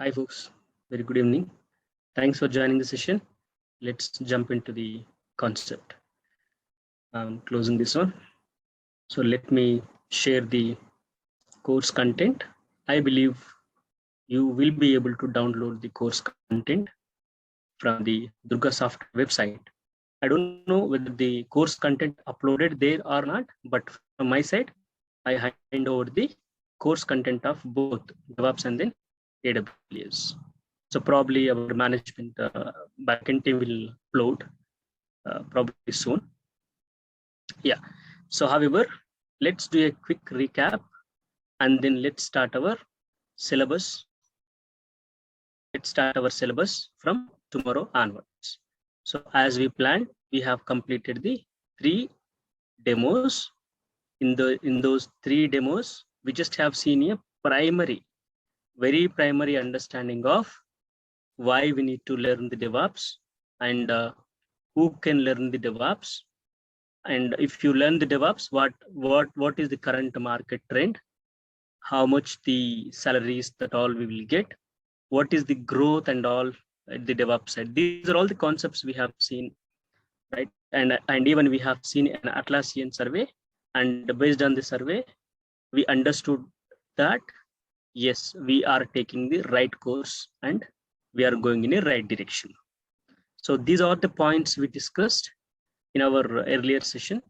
Hi folks, very good evening. Thanks for joining the session. Let's jump into the concept. I'm closing this one. So let me share the course content. I believe you will be able to download the course content from the DURGASOFT website. I don't know whether the course content uploaded there or not, but from my side, I hand over the course content of both DevOps and then AWS. So probably our management backend team will upload probably soon. Yeah. So however, let's do a quick recap and then let's start our syllabus. Let's start our syllabus from tomorrow onwards. So as we planned, we have completed the 3 demos. In those 3 demos, we just have seen a very primary understanding of why we need to learn the DevOps and who can learn the DevOps. And if you learn the DevOps, what is the current market trend? How much the salaries that all we will get? What is the growth and all at the DevOps side? These are all the concepts we have seen, right? And even we have seen an Atlassian survey, and based on the survey, we understood that yes, we are taking the right course and we are going in a right direction. So these are the points we discussed in our earlier session.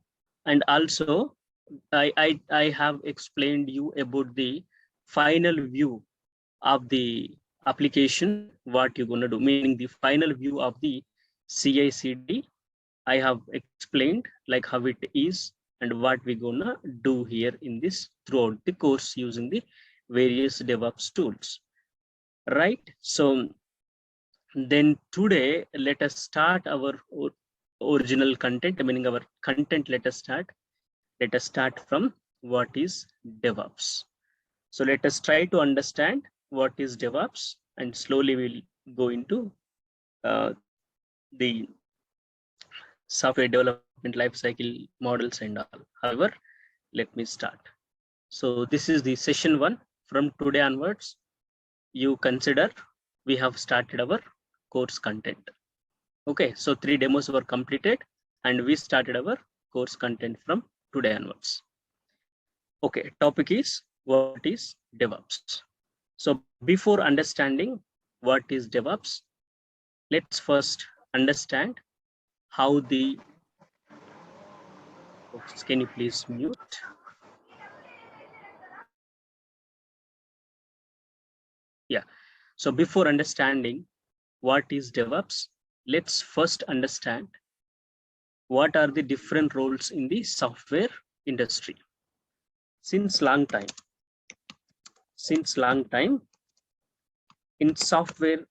And also I have explained you about the final view of the application, what you're going to do, meaning the final view of the CI/CD. I have explained like how it is and what we're gonna do here in this throughout the course using the various DevOps tools, right? So then today, let us start our original content, meaning our content. Let us start from what is DevOps. So let us try to understand what is DevOps, and slowly we'll go into the software development lifecycle models and all. However, let me start. So this is the session 1. From today onwards, you consider we have started our course content. Okay, so 3 demos were completed and we started our course content from today onwards. Okay, topic is what is DevOps. So before understanding what is DevOps, let's first understand how the, can you please mute? Yeah, so before understanding what is DevOps, let's first understand what are the different roles in the software industry. Since long time in software,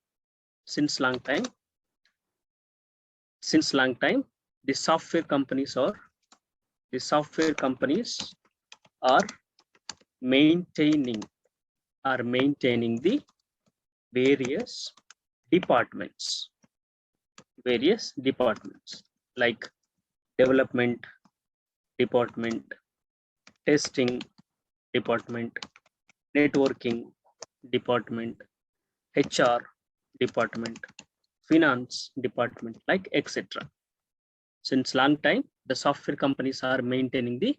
since long time the software companies are maintaining the various departments like development department, testing department, networking department, HR department, finance department, like etc. Since long time, the software companies are maintaining the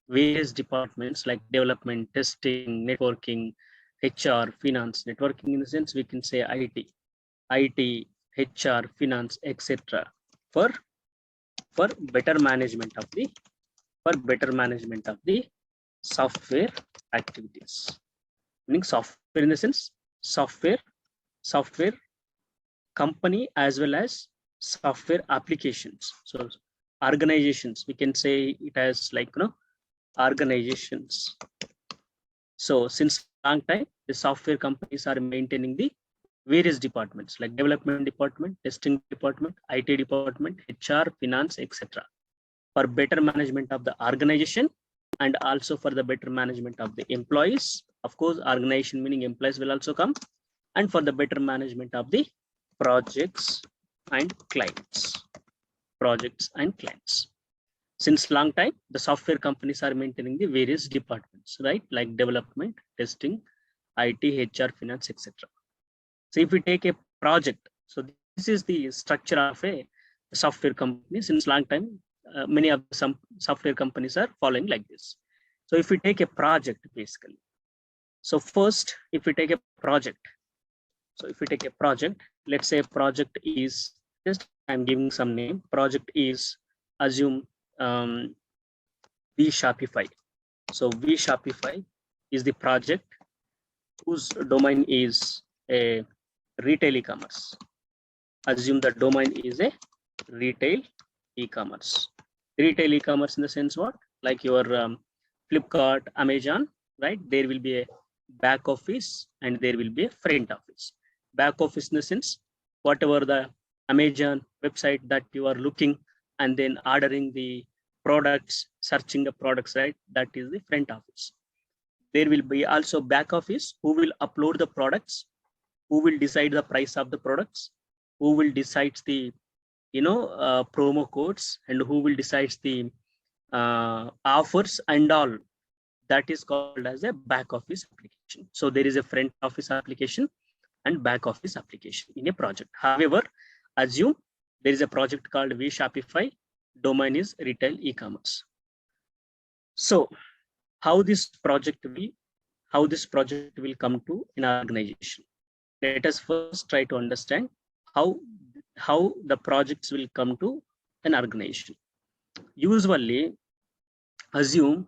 various departments like development, testing, networking, HR, finance. Networking in the sense we can say IT, HR, finance, etc. for better management of the software activities. Meaning software in the sense software company as well as software applications. So organizations, we can say it as like organizations. So since long time, the software companies are maintaining the various departments like development department, testing department, IT department, HR, finance, etc. for better management of the organization and also for the better management of the employees. Of course, organization meaning employees will also come, and for the better management of the projects and clients. Since long time, the software companies are maintaining the various departments, right? Like development, testing, IT, HR, finance, etc. So if we take a project, so this is the structure of a software company. Since long time, many of some software companies are following like this. So if we take a project, basically, so first, if we take a project, so if we take a project, let's say project is, just I'm giving some name, project is, assume Shopify. So Shopify is the project whose domain is a retail e-commerce. Assume the domain is a retail e-commerce. Retail e-commerce in the sense what? Like your Flipkart, Amazon, right? There will be a back office and there will be a front office. Back office in the sense, whatever the Amazon website that you are looking and then ordering the products, searching the products, right? That is the front office. There will be also back office who will upload the products, who will decide the price of the products, who will decide the promo codes, and who will decide the offers and all. That is called as a back office application. So there is a front office application and back office application in a project. However, assume there is a project called Shopify, domain is retail e-commerce. So how this project will come to an organization. Let us first try to understand how the projects will come to an organization. Usually, assume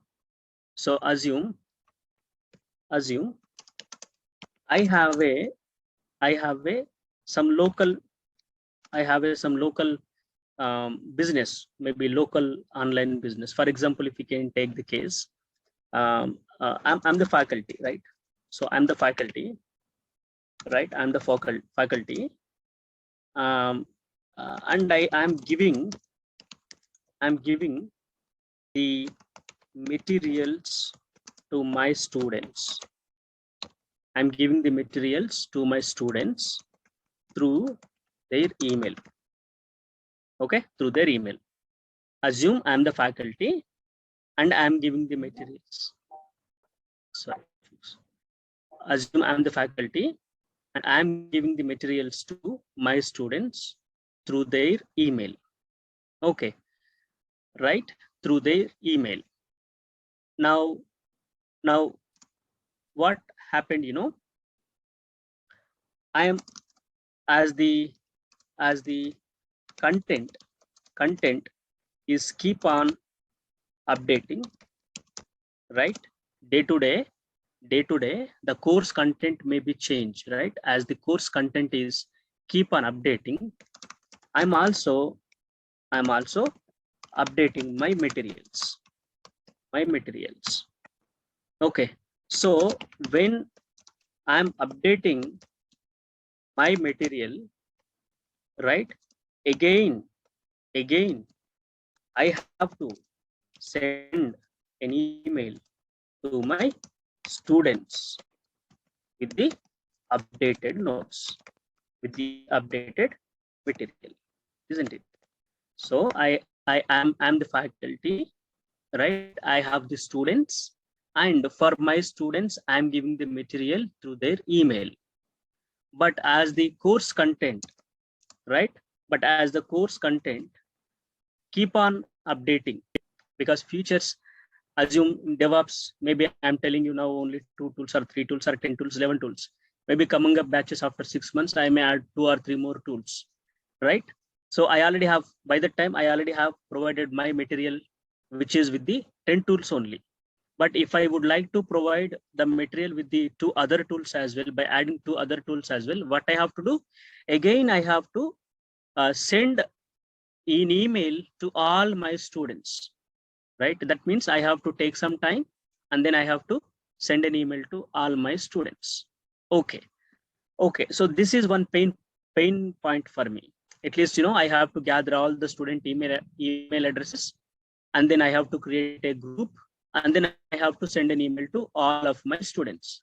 I have some local business, maybe local online business. For example, if we can take the case, I'm the faculty, right? So I'm the faculty, right? I'm the faculty, and I'm giving the materials to my students. I'm giving the materials to my students through their email. Okay, through their email. Assume I'm the faculty and I'm giving the materials. Sorry. Assume I'm the faculty and I'm giving the materials to my students through their email. Okay, right? Through their email. Now what happened, I am as the content is keep on updating, right? Day to day, the course content may be changed, right? As the course content is keep on updating, I'm also updating my materials. Okay, so when I'm updating my material, right? Again, I have to send an email to my students with the updated notes, with the updated material, isn't it? So I'm the faculty, right? I have the students, and for my students, I'm giving the material through their email. But as the course content, right? But as the course content keep on updating, because features, assume DevOps, maybe I'm telling you now only 2 tools or 3 tools or 10 tools, 11 tools. Maybe coming up batches after 6 months, I may add 2 or 3 more tools, right? So I already have, by the time I already have provided my material, which is with the 10 tools only. But if I would like to provide the material with the 2 other tools as well, by adding 2 other tools as well, what I have to do? Again, I have to send an email to all my students, right? That means I have to take some time and then I have to send an email to all my students. Okay. So this is one pain point for me. At least, I have to gather all the student email addresses, and then I have to create a group, and then I have to send an email to all of my students.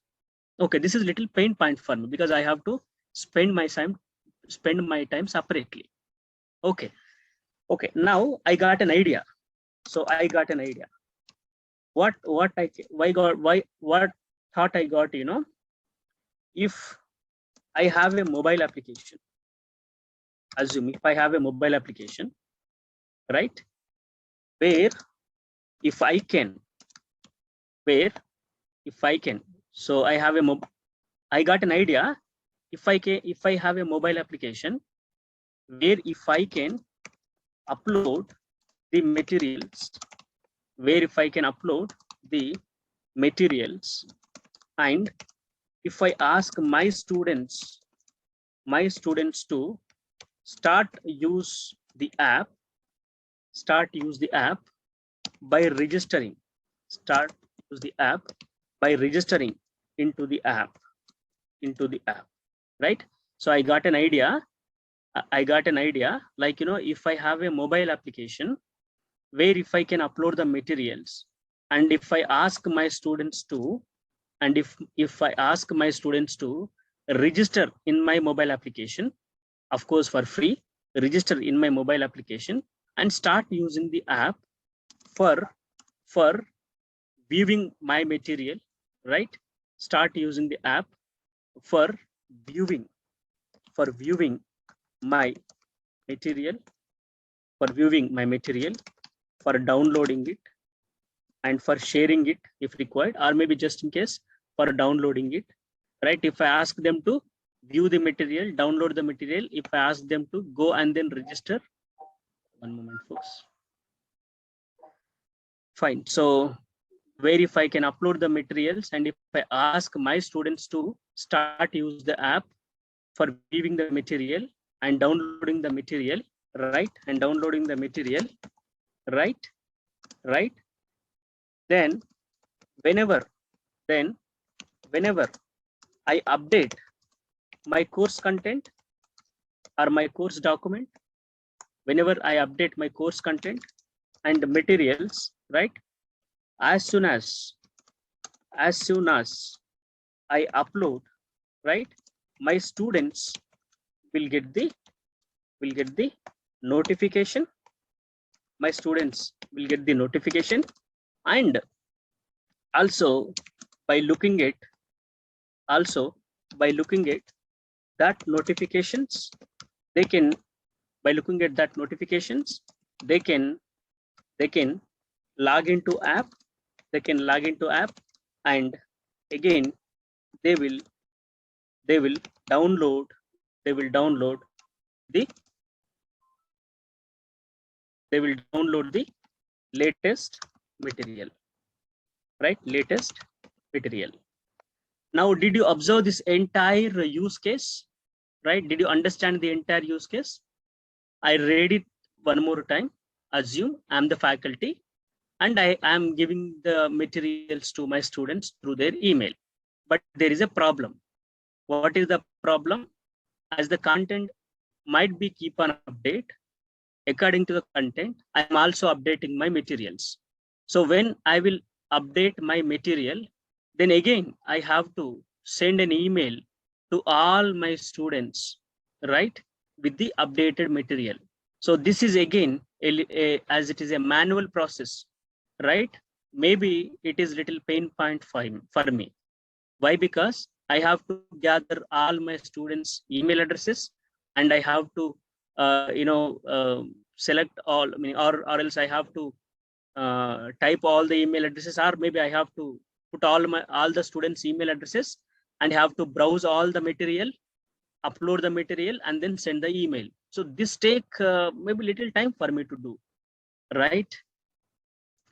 Okay, this is little pain point for me because I have to spend my time separately. Okay. Now I got an idea. So I got an idea. What thought I got, if I have a mobile application. Assume if I have a mobile application, right, where if I can, so I have a I got an idea. If I have a mobile application where if I can upload the materials, and if I ask my students to start use the app by registering, into the app, right? So I got an idea, like, if I have a mobile application where if I can upload the materials, and if I ask my students to, register in my mobile application, of course for free, register in my mobile application and start using the app for viewing my material, right? Start using the app for viewing my material, for downloading it, and for sharing it if required, or maybe just in case for downloading it, right? If I ask them to view the material, download the material, if I ask them to go and then register, one moment folks, fine. So where if I can upload the materials, and if I ask my students to start use the app for viewing the material and downloading the material, right? Right? Then whenever I update my course content or my course document, whenever I update my course content and materials, right? As soon as I upload, right, my students will get the notification. And also by looking at that notifications, they can log into app, and again they will download the latest material, right? Now, did you observe this entire use case, right? Did you understand the entire use case? I read it one more time. Assume I'm the faculty and I am giving the materials to my students through their email, but there is a problem. What is the problem? As the content might be keep on update, according to the content, I am also updating my materials. So when I will update my material, then again I have to send an email to all my students, right, with the updated material. So this is again as it is a manual process, right? Maybe it is little pain point for me. Why? Because I have to gather all my students' email addresses, and I have to select all, or else I have to type all the email addresses, or maybe I have to put all the students' email addresses and have to browse all the material, upload the material, and then send the email. So this take maybe little time for me to do, right?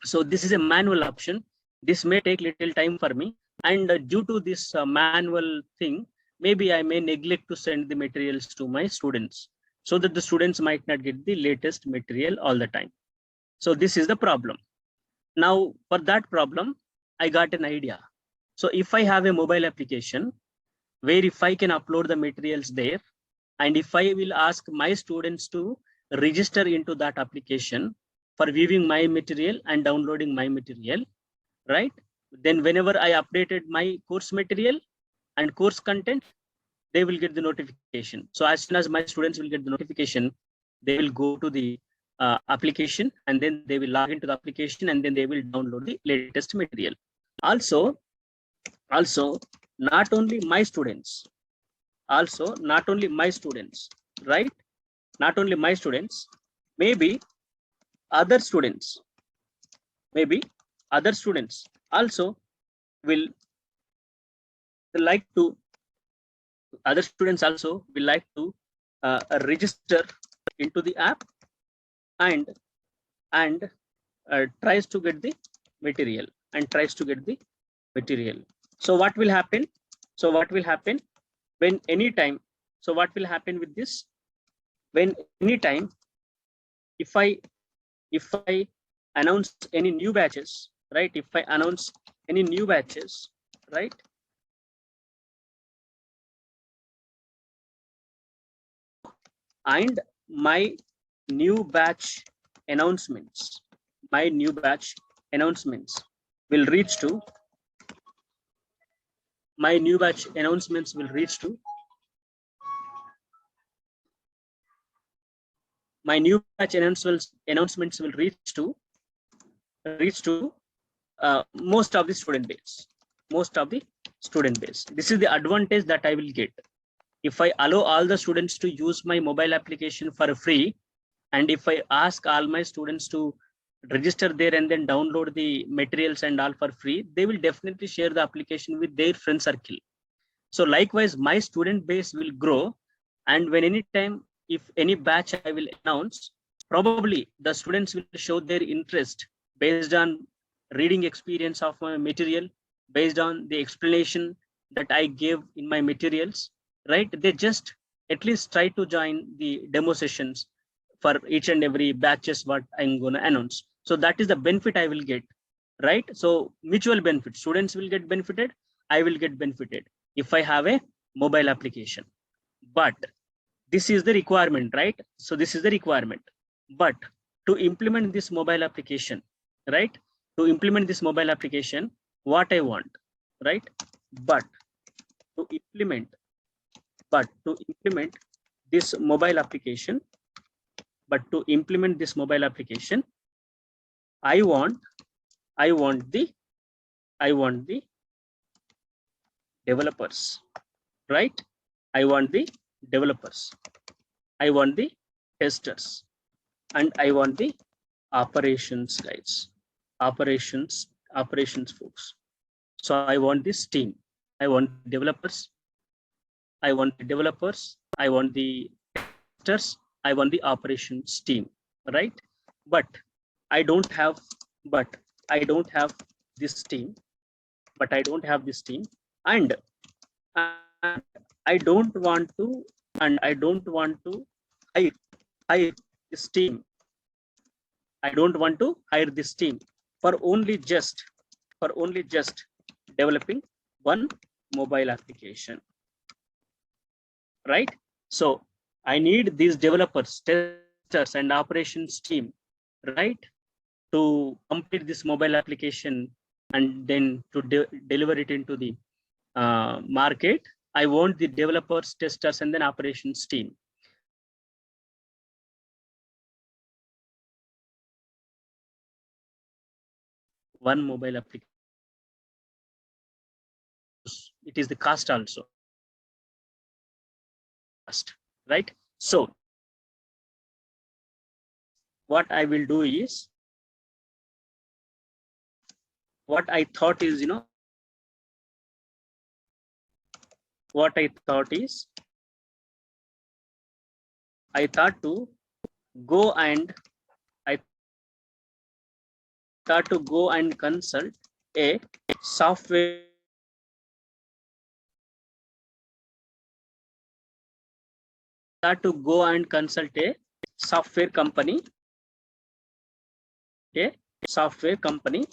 So this is a manual option. This may take little time for me, and due to this manual thing, maybe I may neglect to send the materials to my students, so that the students might not get the latest material all the time. So this is the problem. Now for that problem, I got an idea. So if I have a mobile application where if I can upload the materials there, and if I will ask my students to register into that application for viewing my material and downloading my material, right? Then whenever I updated my course material and course content, they will get the notification. So as soon as my students will get the notification, they will go to the application, and then they will log into the application, and then they will download the latest material. Also, not only my students, also not only my students, right? Not only my students, maybe other students, also will like to, register into the app and tries to get the material So what will happen? When anytime, so what will happen with this? When anytime, if I announce any new batches, right? If I announce any new batches, right? And my new batch announcements, will reach to, most of the student base. This is the advantage that I will get if I allow all the students to use my mobile application for free, and if I ask all my students to register there and then download the materials and all for free, they will definitely share the application with their friend circle. So likewise, my student base will grow, and when anytime, if any batch I will announce, probably the students will show their interest based on reading experience of my material, based on the explanation that I gave in my materials, right? They just at least try to join the demo sessions for each and every batches what I'm going to announce. So that is the benefit I will get, right? So mutual benefit, students will get benefited, I will get benefited if I have a mobile application. But this is the requirement, right? So this is the requirement. But to implement this mobile application, right? To implement this mobile application, what I want, right? But to implement this mobile application, I want the developers, right? I want the developers, I want the testers, and I want the operations guys, operations folks. So I want this team, I want developers, I want the testers, I want the operations team, right? But I don't have this team, and I don't want to hire this team. I don't want to hire this team for only just developing one mobile application, right? So I need these developers, testers, and operations team, right, to complete this mobile application and then to deliver it into the market. I want the developers, testers, and then operations team. One mobile application, it is the cost also, right? So what I will do is, what I thought is, I thought to go and consult a software company,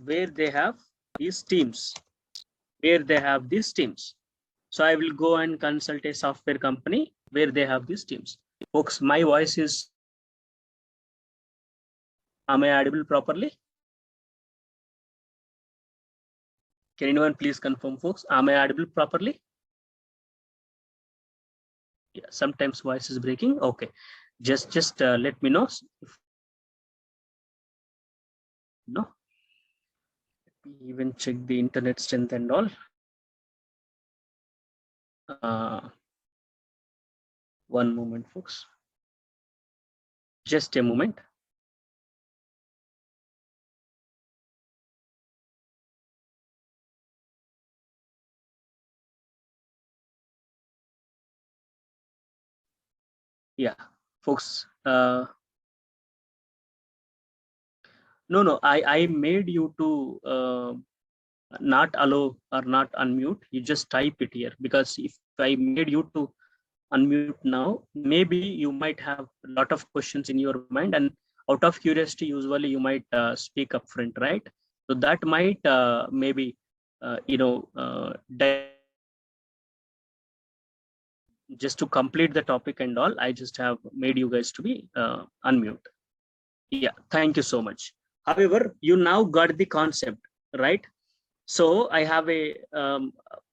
where they have these teams, So I will go and consult a software company where they have these teams. Folks, my voice is, am I audible properly? Can anyone please confirm, folks? Am I audible properly? Yeah, sometimes voice is breaking. Okay, just let me know. No. even check the internet strength and all. One moment, folks. Just a moment. Yeah, folks. No, I made you to not allow or not unmute. You just type it here, because if I made you to unmute now, maybe you might have a lot of questions in your mind, and out of curiosity, usually you might speak up front, right? So that might maybe just to complete the topic and all, I just have made you guys to be unmute. Yeah, thank you so much. However, you now got the concept, right? So I have a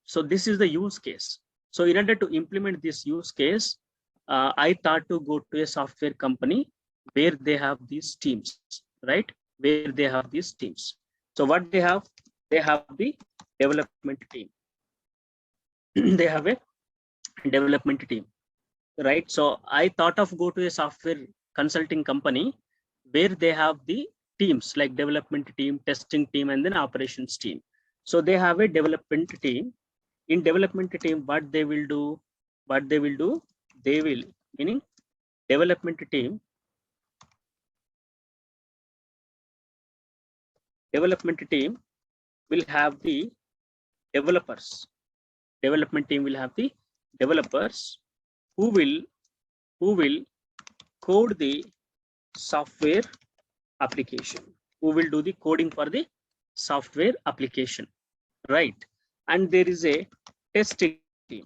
so this is the use case. So in order to implement this use case, I thought to go to a software company where they have these teams, right? Where they have these teams. So what they have the development team. They have a development team, right? So I thought of go to a software consulting company where they have the teams like development team, testing team, and then operations team. So they have a development team. In development team, what they will do, they will, meaning development team will have the developers. Development team will have the developers who will code the software application, who will do the coding for the software application, right? And there is a testing team.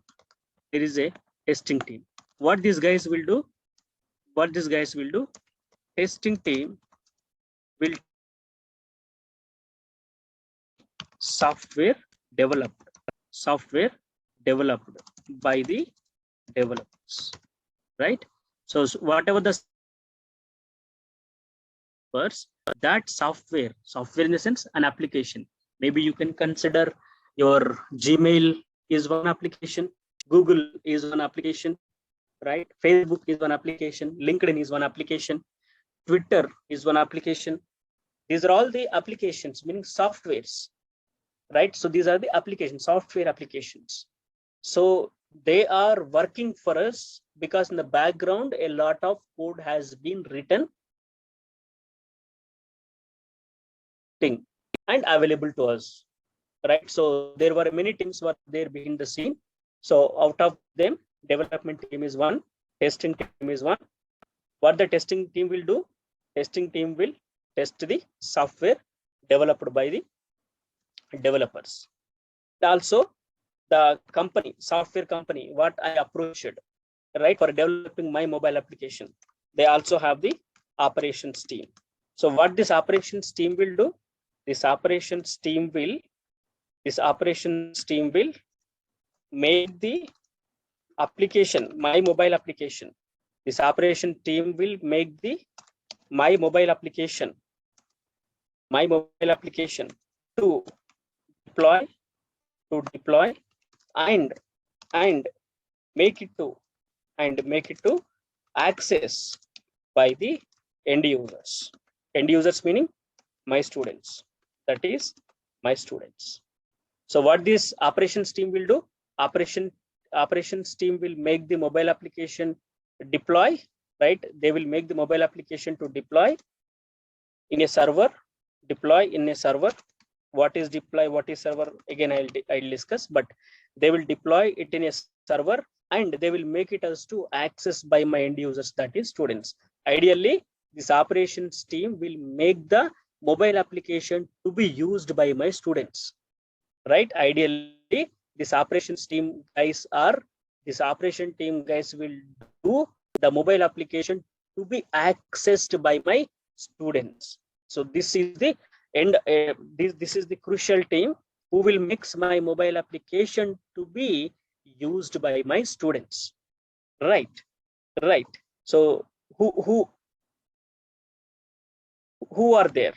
There is a testing team. What these guys will do? Testing team will software developed by the developers, right? So whatever the that software in the sense an application, maybe you can consider your Gmail is one application, Google is one application, right? Facebook is one application, LinkedIn is one application, Twitter is one application. These are all the applications, meaning softwares, right? So these are the applications, software applications. So they are working for us because in the background a lot of code has been written and available to us, right? So there were many things were there behind the scene. So out of them, development team is one, testing team is one. What the testing team will do? Testing team will test the software developed by the developers. Also, the company, software company, what I approached, right, for developing my mobile application, they also have the operations team. So what this operations team will do? This operations team will make the application, my mobile application. This operation team will make the my mobile application to deploy and make it to access by the end users. End users meaning my students, that is my students. So what this operations team will do? Operations team will make the mobile application deploy, right? They will make the mobile application to deploy in a server. What is deploy? What is server? Again, I'll discuss. But they will deploy it in a server and they will make it as to access by my end users, that is students. Ideally, this operations team will make the mobile application to be used by my students, right? Ideally, this operation team guys will do the mobile application to be accessed by my students. So this is the end. This is the crucial team who will mix my mobile application to be used by my students, right? So who are there?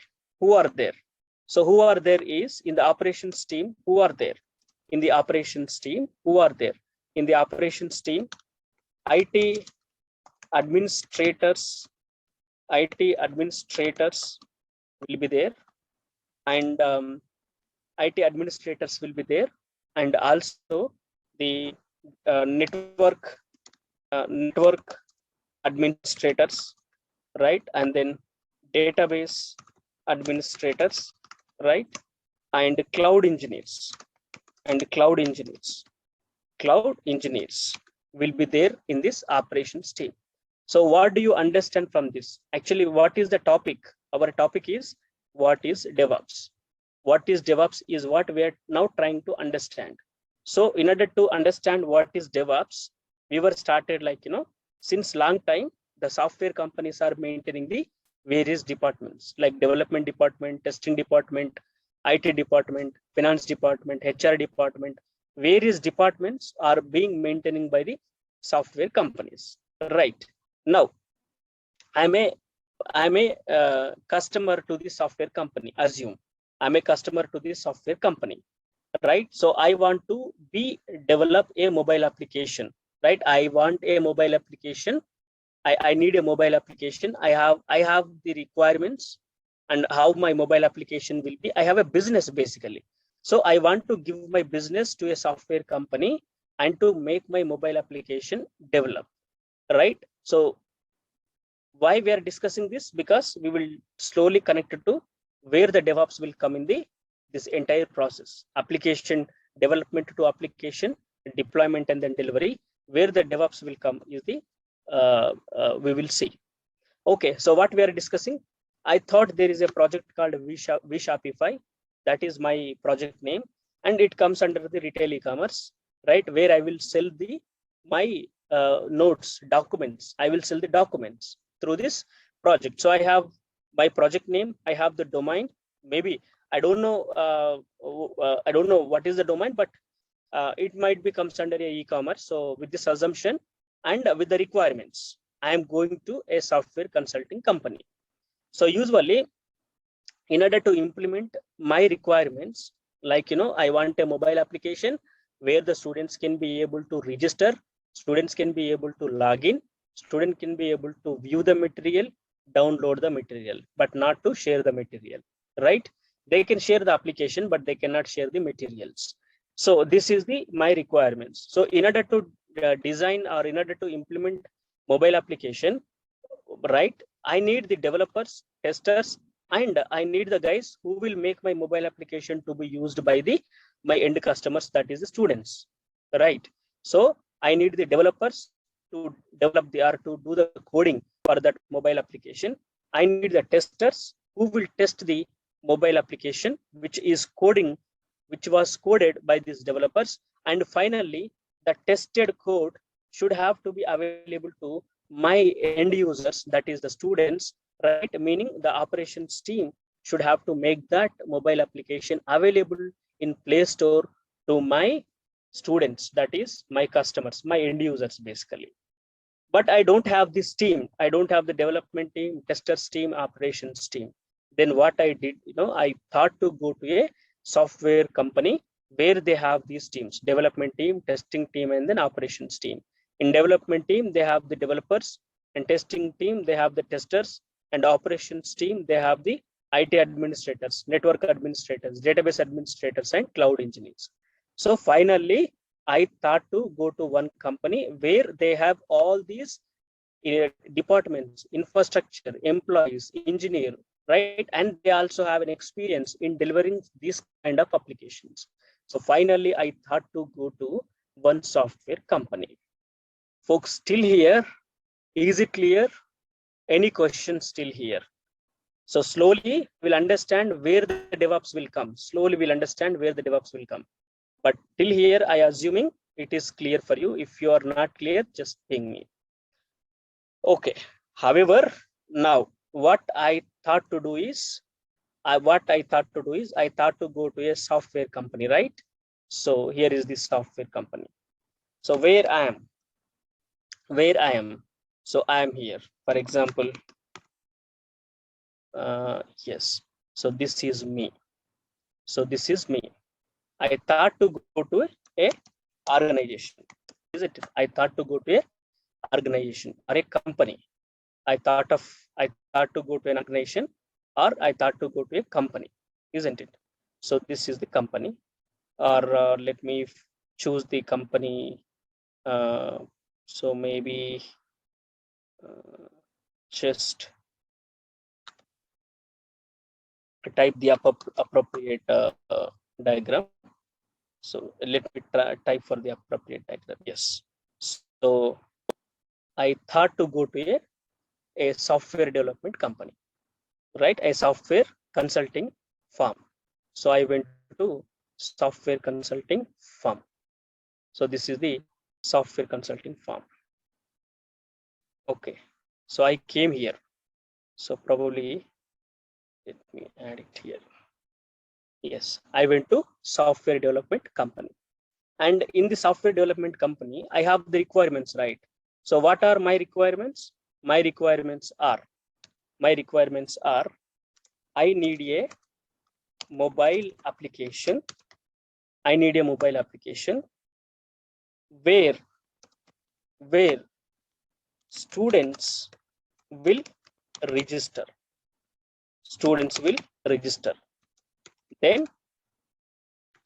So who are there is in the operations team, who are there? In the operations team, who are there? In the operations team, IT administrators will be there, and IT administrators will be there, and also the network administrators, right? And then database administrators, right? And cloud engineers will be there in this operations team. So what do you understand from this? Actually, what is the topic? Our topic is what is DevOps. What is DevOps is what we are now trying to understand. So in order to understand what is DevOps, we were started since long time, the software companies are maintaining the various departments like development department, testing department, IT department, finance department, HR department. Various departments are being maintained by the software companies, right? Now, I'm a customer to the software company. Assume I'm a customer to the software company, right? So I want to develop a mobile application, right? I want a mobile application. I need a mobile application. I have the requirements and how my mobile application will be. I have a business basically. So I want to give my business to a software company and to make my mobile application develop, right? So why we are discussing this? Because we will slowly connect it to where the DevOps will come in this entire process. Application development to application, deployment, and then delivery. Where the DevOps will come is the we will see. Okay, so what we are discussing, I thought there is a project called Shopify. That is my project name, and it comes under the retail e-commerce, right? Where I will sell my notes, documents. I will sell the documents through this project. So I have my project name. I have the domain. Maybe I don't know. I don't know what is the domain, but it might be comes under a e-commerce. So with this assumption and with the requirements, I am going to a software consulting company. So usually, in order to implement my requirements, I want a mobile application where the students can be able to register, students can be able to log in, student can be able to view the material, download the material, but not to share the material, right? They can share the application, but they cannot share the materials. So this is my requirements. So in order to design or in order to implement mobile application, right, I need the developers, testers, and I need the guys who will make my mobile application to be used by my end customers, that is the students, right? So I need the developers to develop to do the coding for that mobile application. I need the testers who will test the mobile application, which was coded by these developers. And finally, the tested code should have to be available to my end users, that is the students, right? Meaning the operations team should have to make that mobile application available in Play Store to my students, that is my customers, my end users basically. But I don't have this team. I don't have the development team, testers team, operations team. Then what I did, I thought to go to a software company where they have these teams: development team, testing team, and then operations team. In development team, they have the developers, and testing team, they have the testers, and operations team, they have the IT administrators, network administrators, database administrators, and cloud engineers. So finally, I thought to go to one company where they have all these departments, infrastructure, employees, engineer, right? And they also have an experience in delivering these kind of applications. So finally, I thought to go to one software company. Folks, still here? Is it clear? Any questions still here? So slowly we'll understand where the DevOps will come. Slowly we'll understand where the DevOps will come. But till here, I assuming it is clear for you. If you are not clear, just ping me. Okay. However, now what I thought to do is, I thought to go to a software company, right? So here is the software company. So where I am. So I am here. For example, yes. So this is me. So this is me. I thought to go to a organization. Is it? I thought to go to a organization or a company. I thought to go to an organization, or I thought to go to a company, isn't it? So this is the company, or let me choose the company. So maybe just type the appropriate diagram. So let me type for the appropriate diagram. Yes. So I thought to go to a software development company, right? A software consulting firm. So I went to software consulting firm. So this is the software consulting firm. Okay. So I came here. So probably let me add it here. Yes, I went to software development company. And in the software development company, I have the requirements, right? So what are my requirements? My requirements are I need a mobile application. I need a mobile application where students will register. Students will register. Then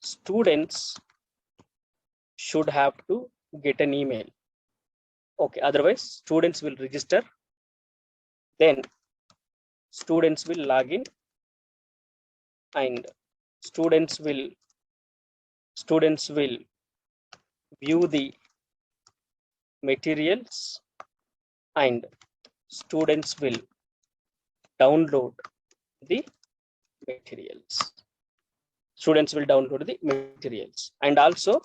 students should have to get an email. Okay, otherwise students will register. Then students will log in, and students will view the materials, and students will download the materials. Students will download the materials, and also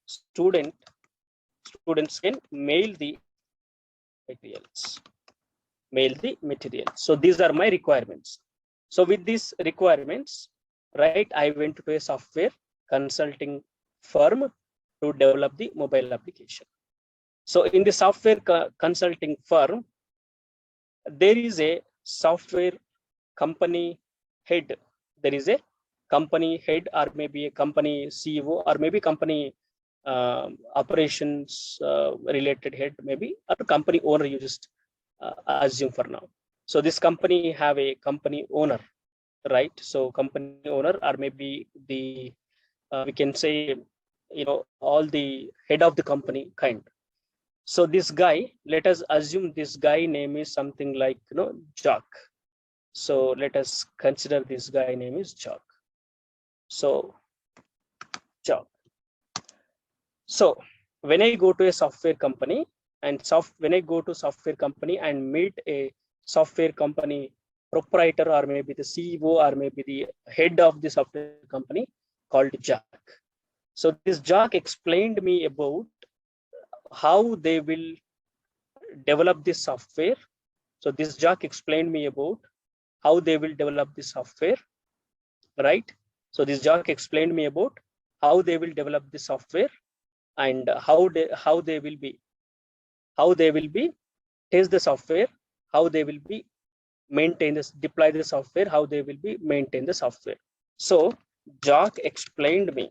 students can mail the materials. So these are my requirements. So with these requirements, right, I went to a software consulting firm to develop the mobile application. So in the software consulting firm, there is a software company head. There is a company head, or maybe a company CEO, or maybe company operations related head, maybe, or company owner, you just assume for now. So this company have a company owner, right? So company owner, or maybe the we can say, all the head of the company kind. So this guy, let us assume this guy name is something like Jack. So let us consider this guy name is Jack. So Jack. So when I go to a software company, and when I go to software company and meet a software company proprietor, or maybe the CEO, or maybe the head of the software company called Jack. So this Jack explained me about how they will develop this software. So this Jack explained me about how they will develop this software, right? So this Jack explained me about how they will develop the software, and how they will be test the software, how they will be maintain this, deploy the software, how they will be maintain the software. So Jack explained me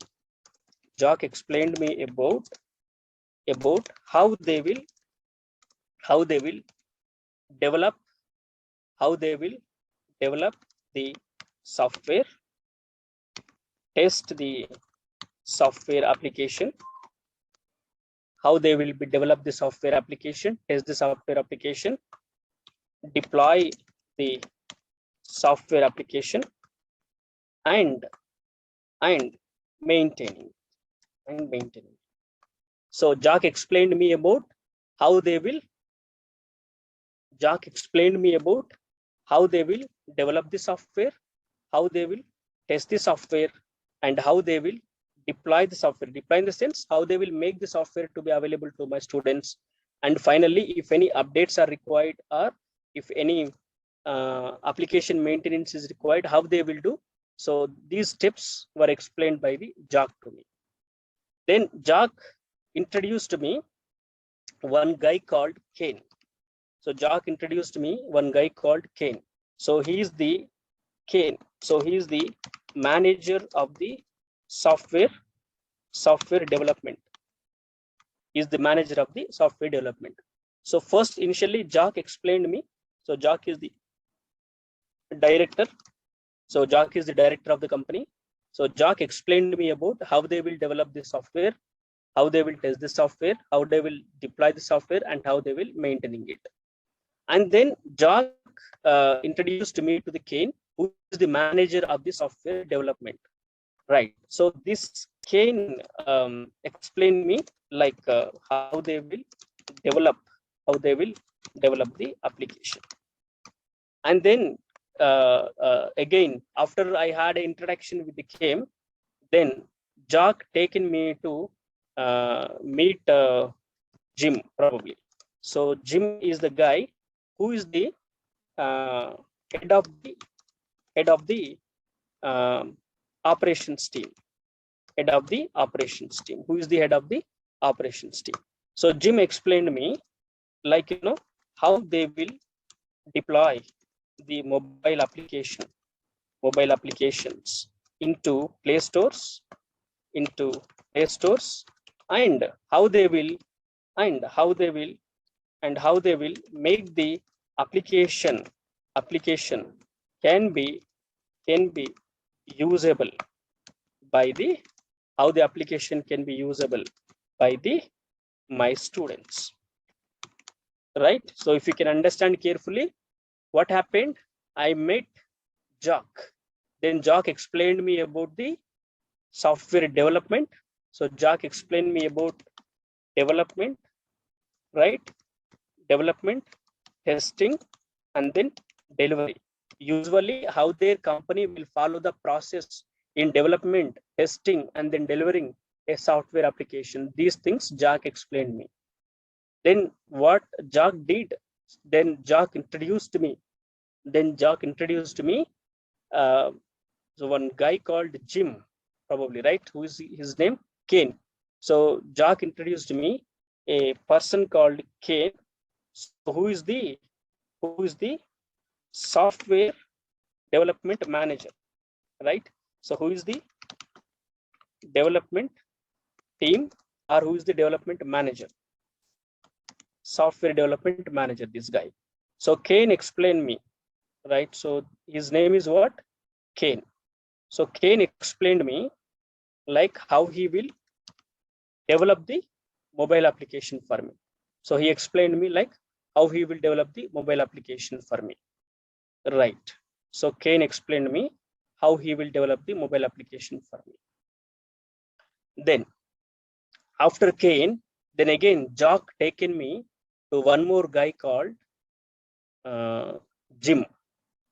about how they will develop the software, test the software application, how they will be develop the software application, test the software application, deploy the software application, and maintaining. So Jack explained me about how they will develop the software, how they will test the software, and how they will deploy the software. Deploy in the sense how they will make the software to be available to my students. And finally, if any updates are required, or if any application maintenance is required, how they will do. So these steps were explained by the Jack to me. Then Jack introduced me one guy called Ken. So Jack introduced me one guy called Ken. So he is the Ken. So he is the manager of the software development. He is the manager of the software development. So first, initially, Jack explained me. So Jack is the director. So Jack is the director of the company. So Jack explained me about how they will develop the software, how they will test the software, how they will deploy the software, and how they will maintaining it. And then Jack introduced me to the Kane, who is the manager of the software development. Right. So this Kane explained me like how they will develop the application. And then again, after I had an interaction with the Kane, then Jack taken me to meet Jim probably. So Jim is the guy who is the head of the operations team. Head of the operations team. Who is the head of the operations team? So Jim explained me like how they will deploy the mobile applications into Play Stores, and how they will make the application can be usable by the my students. Right. So if you can understand carefully what happened, I met Jack. Then Jack explained me about the software development. So Jack explained me about development, right? Development, testing, and then delivery. Usually how their company will follow the process in development, testing, and then delivering a software application. These things Jack explained me. Then what Jack did, then Jack introduced me. So one guy called Jim, probably, right? Who is his name? Kane. So Jack introduced me a person called Kane. So who is the software development manager, right? So who is the development team, or who is the development manager? Software development manager, this guy. So Kane explained me, right? So his name is what? Kane. So Kane explained me like how he will develop the mobile application for me. So he explained me like how he will develop the mobile application for me. Right. So Kane explained me how he will develop the mobile application for me. Then after Kane, then again Jack taken me to one more guy called Jim.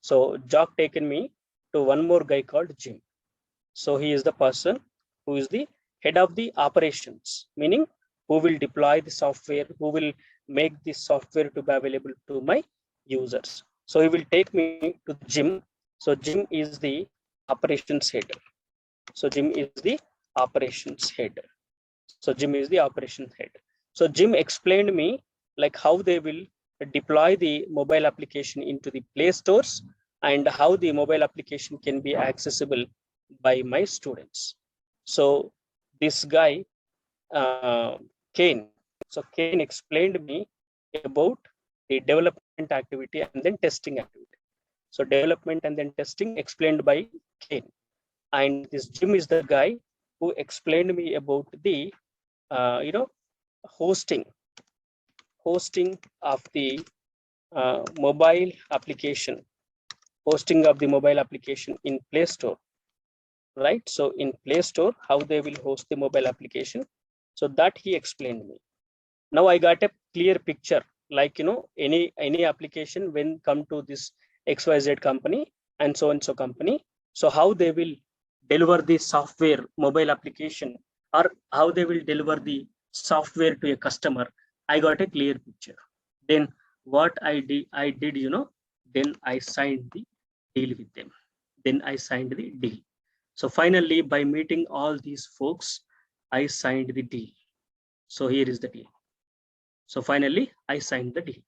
So Jack taken me to one more guy called Jim. So he is the person who is the head of the operations, meaning who will deploy the software, who will make the software to be available to my users. So he will take me to Jim. So Jim is the operations head. So Jim is the operations head. So Jim is the operations head. So Jim explained me like how they will deploy the mobile application into the Play Stores and how the mobile application can be accessible by my students. So this guy, Kane. So Kane explained me about the development activity and then testing activity. So development and then testing explained by Kane. And this Jim is the guy who explained me about the, hosting of the mobile application, in Play Store, right? So in Play Store, how they will host the mobile application. So that he explained me. Now I got a clear picture, like, any application when come to this XYZ company and so company. So how they will deliver the software mobile application, or how they will deliver the software to a customer. I got a clear picture. Then what I did, then I signed the deal with them. So finally, by meeting all these folks, I signed the deal. So here is the deal. So finally, I signed the deal.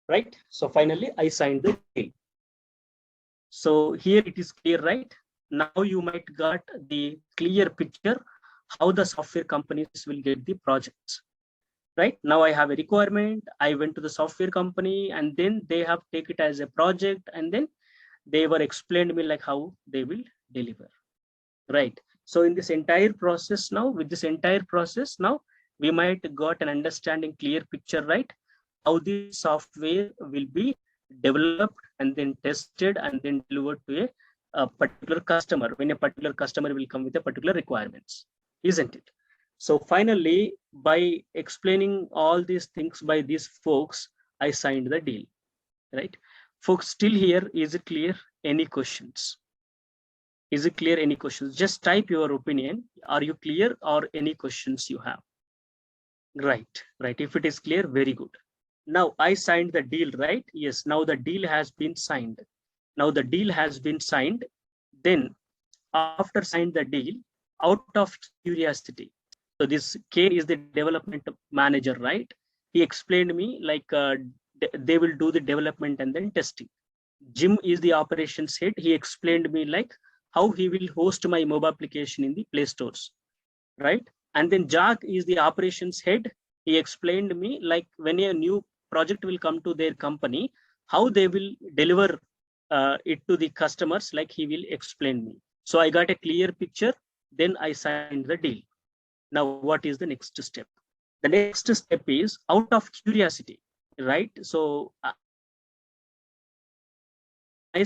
Right? So finally, I signed the deal. So here it is clear, right? Now you might got the clear picture how the software companies will get the projects, right? Now I have a requirement. I went to the software company and then they have take it as a project and then they were explained me like how they will deliver, right? So in this entire process now, with this entire process now, we might got an understanding, clear picture, right? How the software will be developed and then tested and then delivered to a particular customer when a particular customer will come with a particular requirements, isn't it? So finally, by explaining all these things by these folks, I signed the deal, right? Folks, still here, is it clear? Any questions? Is it clear? Any questions? Just type your opinion. Are you clear or any questions you have? Right, right. If it is clear, very good. Now I signed the deal, right? Yes, now the deal has been signed. Now the deal has been signed. Then after signed the deal, out of curiosity, so this Kane is the development manager, right? He explained me like they will do the development and then testing. Jim is the operations head. He explained me like how he will host my mobile application in the Play Stores, right? And then Jack is the operations head. He explained me like when a new project will come to their company, how they will deliver it to the customers, like he will explain me. So I got a clear picture. Then I signed the deal. Now, what is the next step? The next step is out of curiosity, right? So my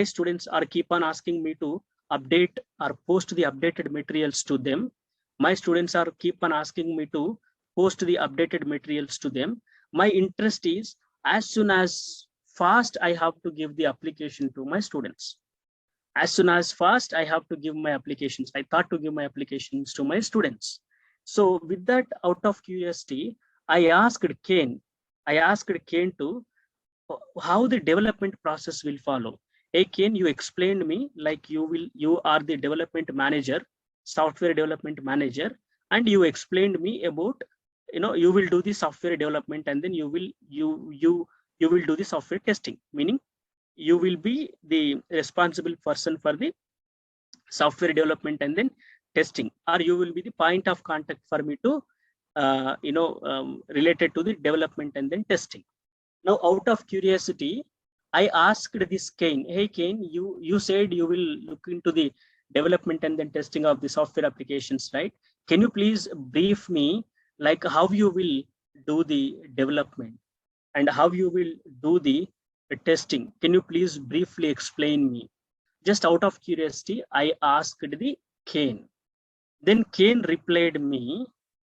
students are keep on asking me to update or post the updated materials to them. My students are keep on asking me to post the updated materials to them. My interest is as soon as fast I have to give the application to my students. As soon as fast I have to give my applications. I thought to give my applications to my students. So with that, out of curiosity, I asked Kane to how the development process will follow. Hey Ken, you explained me like you are the development manager, software development manager, and you explained me about, you will do the software development and then you will do the software testing, meaning you will be the responsible person for the software development and then testing, or you will be the point of contact for me to related to the development and then testing. Now, out of curiosity, I asked this Kane, hey Kane, you said you will look into the development and then testing of the software applications, right? Can you please brief me like how you will do the development and how you will do the testing? Can you please briefly explain me? Just out of curiosity, I asked the Kane. Then Kane replied me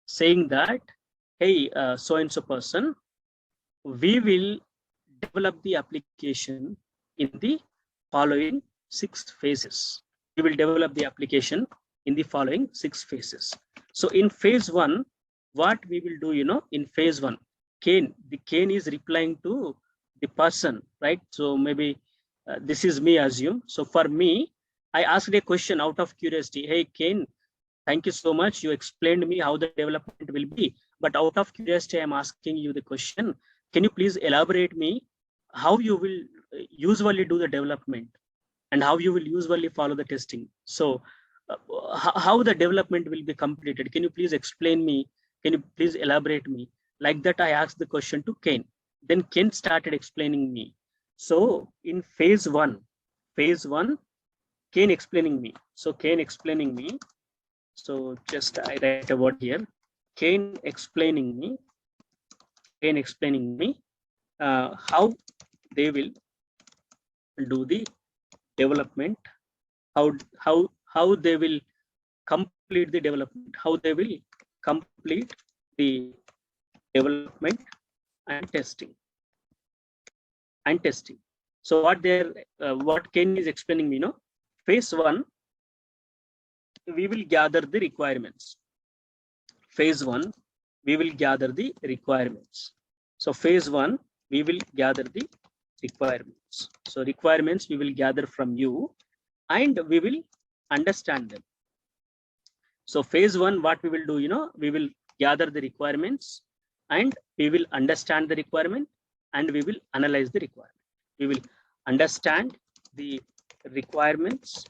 saying that, hey, so-and-so person, we will develop the application in the following 6 phases. We will develop the application in the following 6 phases. So in phase 1, what we will do, in phase 1, the Kane is replying to the person, right? So maybe this is me, assume. So for me, I asked a question out of curiosity. Hey, Kane, thank you so much. You explained me how the development will be. But out of curiosity, I'm asking you the question. Can you please elaborate me how you will usually do the development and how you will usually follow the testing? So how the development will be completed? Can you please explain me? Can you please elaborate me? Like that, I asked the question to Kane. Then Kane started explaining me. So in phase 1, Kane explaining me. So Kane explaining me. So just I write a word here. Kane explaining me how they will do the development, how they will complete the development, how they will complete the development and testing. So what Ken is explaining me, phase 1, we will gather the requirements. Phase 1, we will gather the requirements. So phase 1, we will gather the requirements. So requirements we will gather from you and we will understand them. So phase 1, what we will do, we will gather the requirements and we will understand the requirement and we will analyze the requirement. We will understand the requirements,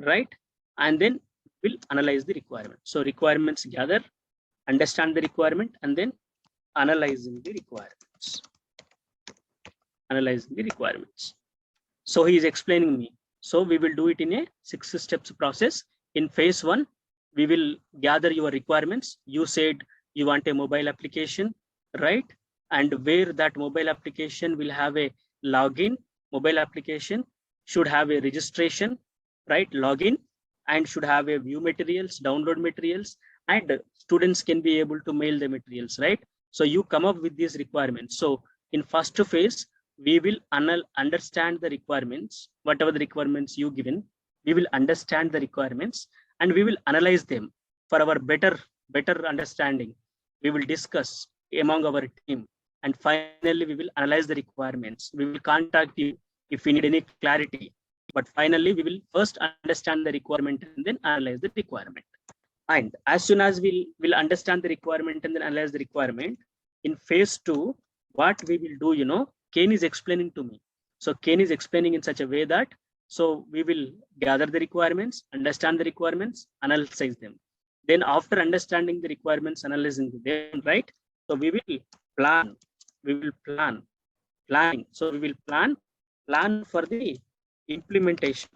right? And then we'll analyze the requirement. So requirements gather, understand the requirement, and then analyzing the requirements. Analyzing the requirements. So he is explaining me. So we will do it in a 6 steps process. In phase 1, we will gather your requirements. You said you want a mobile application, right? And where that mobile application will have a login, mobile application should have a registration, right? Login, and should have a view materials, download materials, and students can be able to mail the materials, right? So you come up with these requirements. So in first phase, we will understand the requirements, whatever the requirements you given, we will understand the requirements and we will analyze them for our better understanding. We will discuss among our team, and finally we will analyze the requirements. We will contact you if we need any clarity, but finally we will first understand the requirement and then analyze the requirement. And as soon as we will understand the requirement and then analyze the requirement, in phase 2, what we will do, you know, Kane is explaining to me. So Kane is explaining in such a way that, so we will gather the requirements, understand the requirements, analyze them. Then after understanding the requirements, analyzing them, right? So we will plan, planning. So we will plan for the implementation.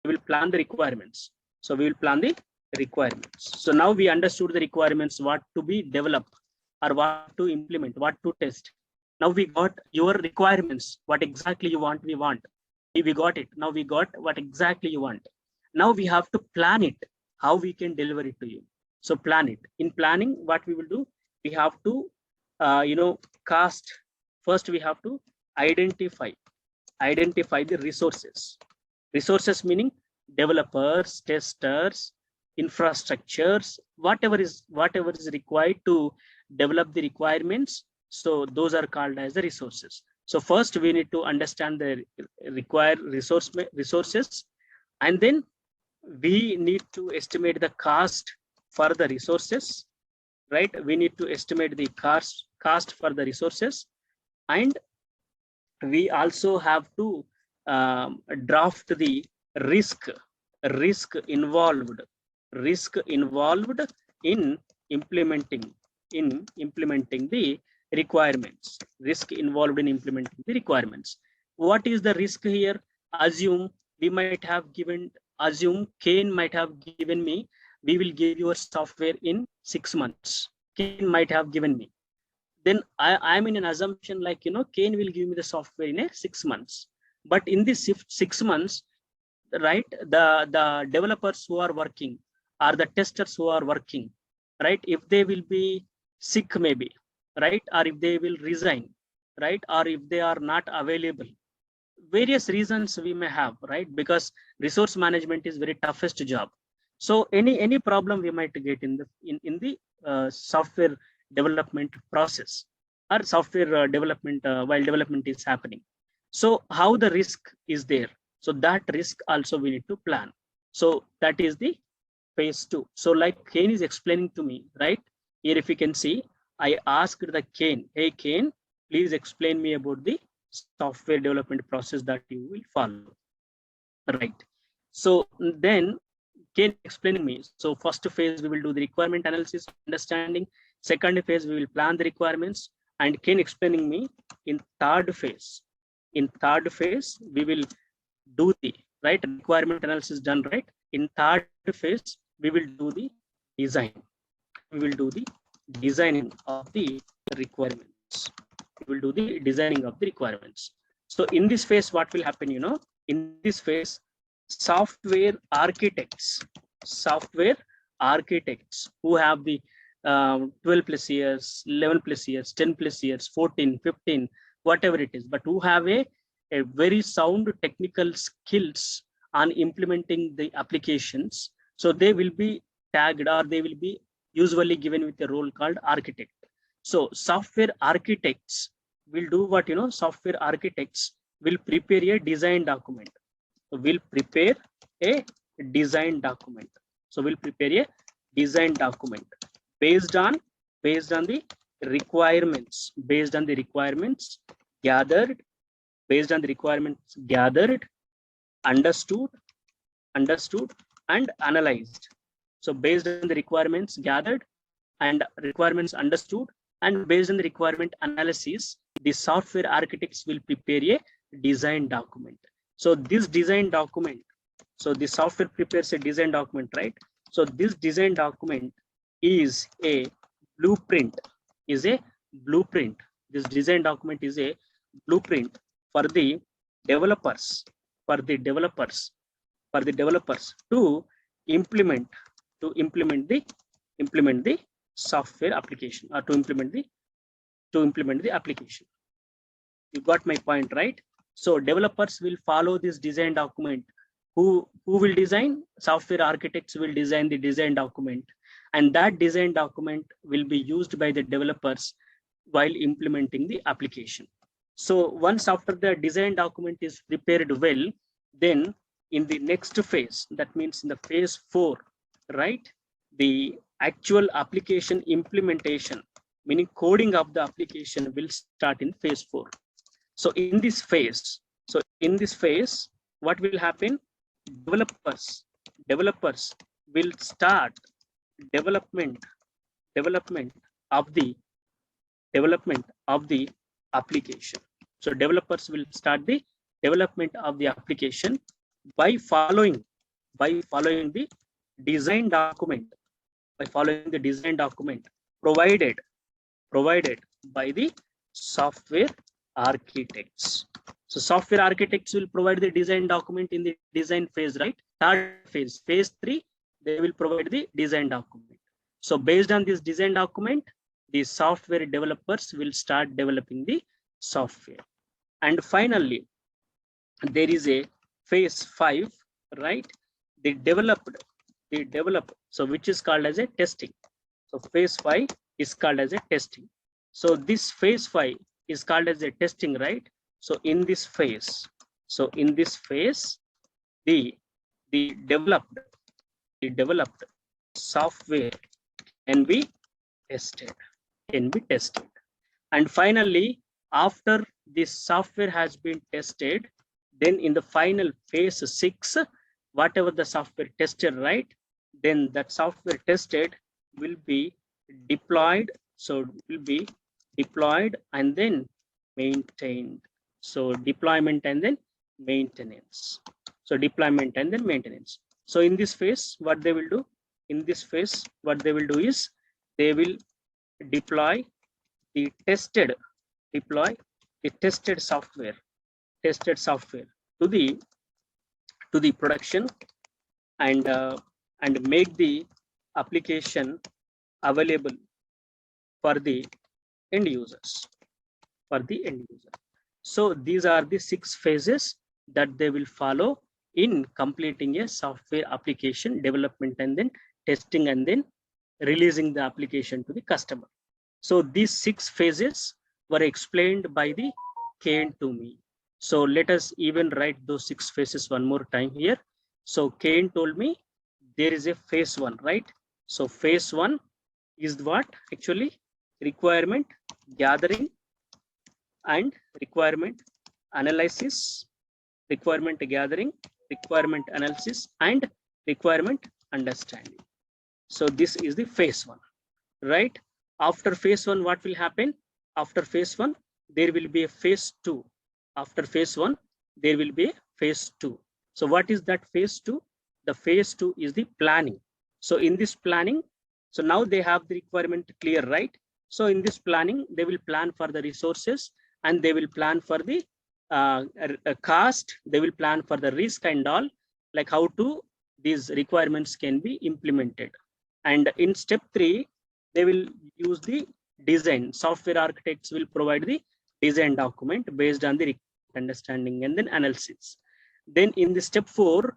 We will plan the requirements. So we will plan the requirements. So now we understood the requirements, what to be developed or what to implement, what to test. Now we got your requirements, what exactly you want, we got it. Now we got what exactly you want. Now we have to plan it, how we can deliver it to you. So plan it. In planning, what we will do, we have to, cast. First, we have to identify the resources. Resources meaning developers, testers, infrastructures, whatever is required to develop the requirements. So those are called as the resources. So first we need to understand the required resources, and then we need to estimate the cost for the resources, right? We need to estimate the cost for the resources, and we also have to draft the risk involved in implementing the requirements. Risk involved in implementing the requirements. What is the risk here? Assume Kane might have given me, we will give your software in 6 months. Kane might have given me. Then I'm in an assumption like, Kane will give me the software in 6 months. But in this 6 months, right, the developers who are working or the testers who are working, right, if they will be sick maybe, right, or if they will resign, right, or if they are not available, various reasons we may have, right, because resource management is very toughest job. So any problem we might get in the software development process or software development while development is happening. So how the risk is there, so that risk also we need to plan. So that is the phase 2. So like Kane is explaining to me, right, here if you can see, I asked the Kane, hey Kane, please explain me about the software development process that you will follow, right? So then Kane explaining me. So first phase, we will do the requirement analysis, understanding. Second phase, we will plan the requirements. And Kane explaining me in third phase. In third phase, we will do the right requirement analysis done, right? In third phase, we will do the design. We will do the designing of the requirements. We will do the designing of the requirements. So in this phase, what will happen, in this phase, software architects who have the 12 plus years, 11 plus years, 10 plus years, 14, 15, whatever it is, but who have a very sound technical skills on implementing the applications. So they will be tagged, or they will be usually given with a role called architect. So software architects will do what, software architects will prepare a design document. Will prepare a design document. So we'll prepare a design document based on the requirements, gathered, understood, and analyzed. So based on the requirements gathered and requirements understood, and based on the requirement analysis, the software architects will prepare a design document. So this design document, so the software prepares a design document, right? So this design document is a blueprint, This design document is a blueprint for the developers, to implement the software application, or to implement the application. You got my point, right? So developers will follow this design document. Who will design? Software architects will design the design document, and that design document will be used by the developers while implementing the application. So once after the design document is prepared well, then in the next phase, that means in the phase 4, right, the actual application implementation, meaning coding of the application, will start in phase 4. So in this phase, what will happen? Developers will start development of the application. So developers will start the development of the application by following the design document, provided by the software architects. So software architects will provide the design document in the design phase, right? Third phase, phase 3, they will provide the design document. So based on this design document, the software developers will start developing the software. And finally, there is a phase 5, right? They develop, so which is called as a testing. So phase 5 is called as a testing. So this phase 5 is called as a testing, right? So in this phase, the developed software can be tested. And finally, after this software has been tested, then in the final phase 6, whatever the software tested, right, then that software tested will be deployed. So it will be deployed and then maintained. So deployment and then maintenance. So in this phase, what they will do? Is they will deploy the tested software to the production, and make the application available for the end users. So these are the 6 phases that they will follow in completing a software application development, and then testing, and then releasing the application to the customer. So these 6 phases were explained by the Kane to me. So let us even write those 6 phases one more time here. So Kane told me there is a phase 1, right? So phase 1 is what? Actually, requirement gathering and requirement analysis, and requirement understanding. So this is the phase 1, right? After phase 1, what will happen? After phase 1, there will be a phase 2. After phase 1, there will be a phase 2. So what is that phase 2? The phase 2 is the planning. So in this planning, so now they have the requirement clear, right? So in this planning, they will plan for the resources, and they will plan for the cost. They will plan for the risk and all, like how to these requirements can be implemented. And in step 3, they will use the design. Software architects will provide the design document based on the understanding and then analysis. Then in the step 4,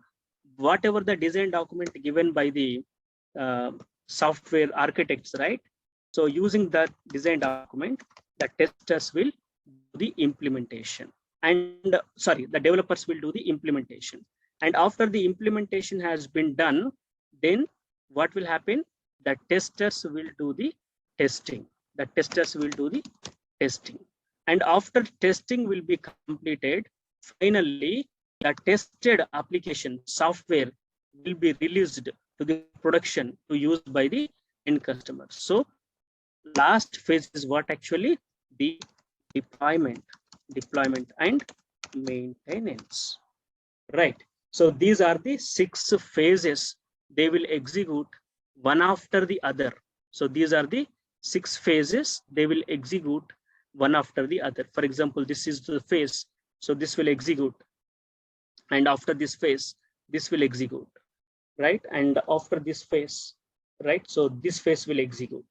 whatever the design document given by the software architects, right? So using that design document, the testers will do the implementation, and the developers will do the implementation. And after the implementation has been done, then what will happen? The testers will do the testing. And after testing will be completed, finally the tested application software will be released to the production to use by the end customer. So last phase is what actually? The deployment and maintenance, right? So these are the 6 phases. They will execute one after the other. So these are the 6 phases. They will execute one after the other. For example, this is the phase. So this will execute. And after this phase, this will execute, right? And after this phase, right? So this phase will execute.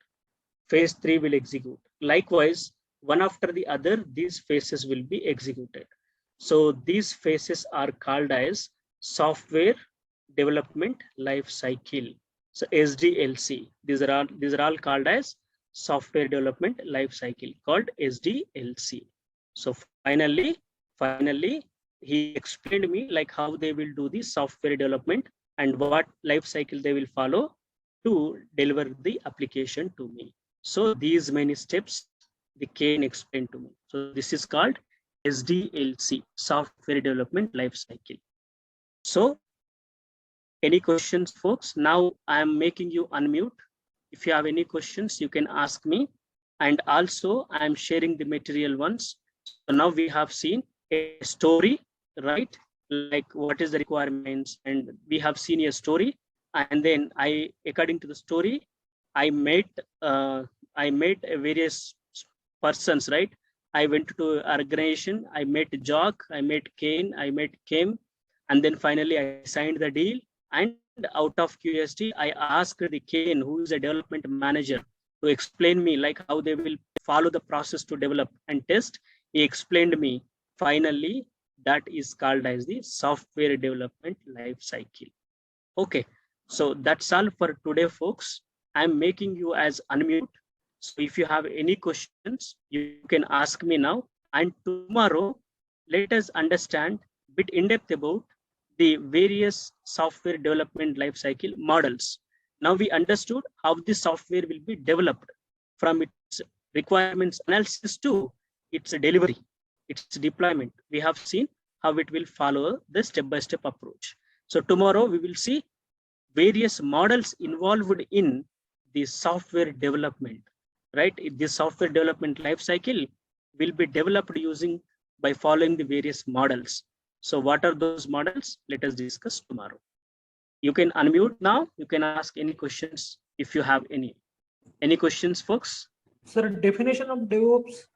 Phase 3 will execute. Likewise, one after the other, these phases will be executed. So these phases are called as software development life cycle. So SDLC. These are all called as software development life cycle, called SDLC. So finally, he explained me like how they will do the software development and what life cycle they will follow to deliver the application to me. So these many steps the Kane explained to me. So this is called SDLC, software development life cycle. So any questions, folks? Now I'm making you unmute. If you have any questions, you can ask me. And also I'm sharing the material once. So now we have seen a story, right? Like what is the requirements, and we have seen a story. And then according to the story, I met various persons, right? I went to organization, I met Jock, I met Kane, I met Kim, and then finally I signed the deal. And out of curiosity, I asked the Kane, who is a development manager, to explain me like how they will follow the process to develop and test. He explained me. Finally, that is called as the software development life cycle. Okay, so that's all for today, folks. I'm making you as unmute. So if you have any questions, you can ask me now. And tomorrow, let us understand a bit in depth about the various software development lifecycle models. Now we understood how the software will be developed, from its requirements analysis to its delivery, its deployment. We have seen how it will follow the step-by-step approach. So tomorrow we will see various models involved in the software development, right? This software development lifecycle will be developed by following the various models. So what are those models? Let us discuss tomorrow. You can unmute now. You can ask any questions if you have any. Any questions, folks? Sir, definition of DevOps.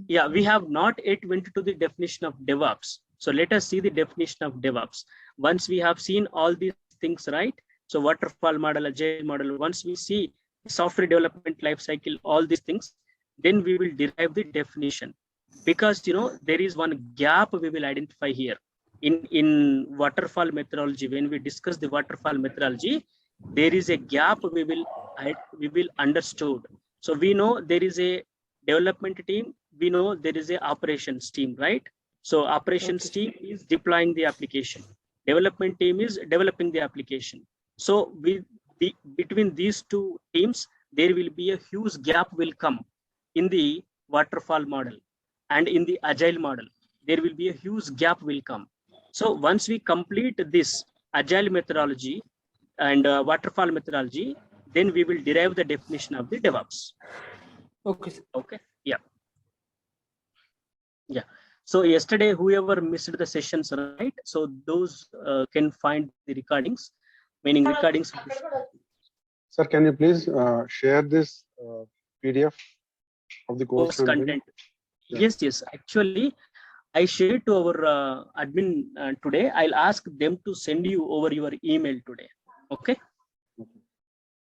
Yeah, we have not yet went to the definition of DevOps. So let us see the definition of DevOps. Once we have seen all these things, right? So waterfall model, agile model, once we see software development lifecycle, all these things, then we will derive the definition. Because there is one gap we will identify here in waterfall methodology. When we discuss the waterfall methodology, there is a gap we will understood. So we know there is a development team, we know there is a operations team, right? So operations team is deploying the application, development team is developing the application. So between these two teams, there will be a huge gap will come in the waterfall model. And in the agile model, there will be a huge gap will come. So once we complete this agile methodology and waterfall methodology, then we will derive the definition of the DevOps. Okay. Okay. Yeah. Yeah. So yesterday, whoever missed the sessions, right? So those can find the recordings, meaning recordings. Sir, can you please share this PDF of the course content? Yeah. Yes. Actually, I shared to our admin today. I'll ask them to send you over your email today. Okay.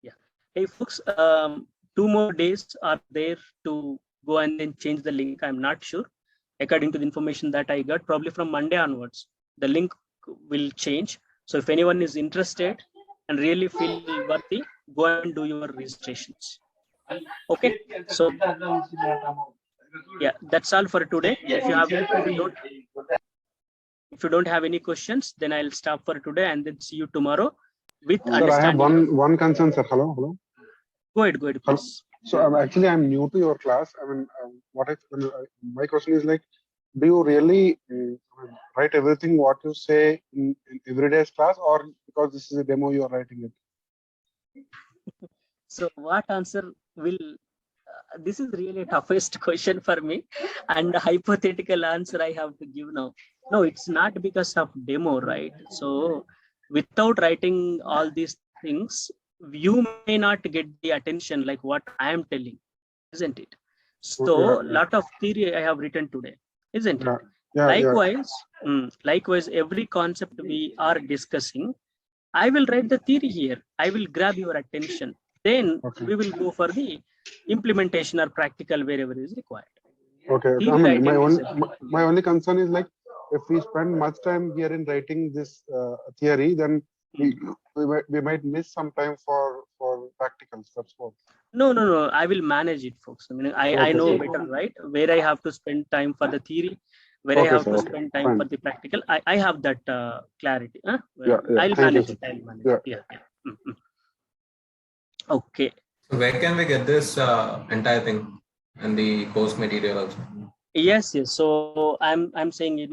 Yeah. Hey, folks, 2 more days are there to go and then change the link. I'm not sure. According to the information that I got, probably from Monday onwards, the link will change. So if anyone is interested and really feel worthy, go and do your registrations. Okay. So yeah, that's all for today. If you don't have any questions, then I'll stop for today and then see you tomorrow with understanding. I have one concern, sir. Hello. Go ahead, please. So I'm new to your class. I mean, my question is like, do you really write everything what you say in everyday's class, or because this is a demo you are writing it? So what answer will, this is really a toughest question for me, and hypothetical answer I have to give now. No, it's not because of demo, right? So without writing all these things, you may not get the attention like what I am telling, isn't it? So lot of theory I have written today, isn't it? Likewise, likewise, every concept we are discussing, I will write the theory here. I will grab your attention. Then we will go for the implementation or practical wherever is required. Okay. Theory I mean, writing my only concern is like, if we spend much time here in writing this theory, then we might miss some time for practicals. That's what. No. I will manage it, folks. I mean, I know better, right? Where I have to spend time for the theory, where I have to spend time for the practical. I have that clarity. Huh? I'll manage it. I'll manage it. Yeah. Okay. So where can we get this entire thing and the course material also? Yes. So I'm saying,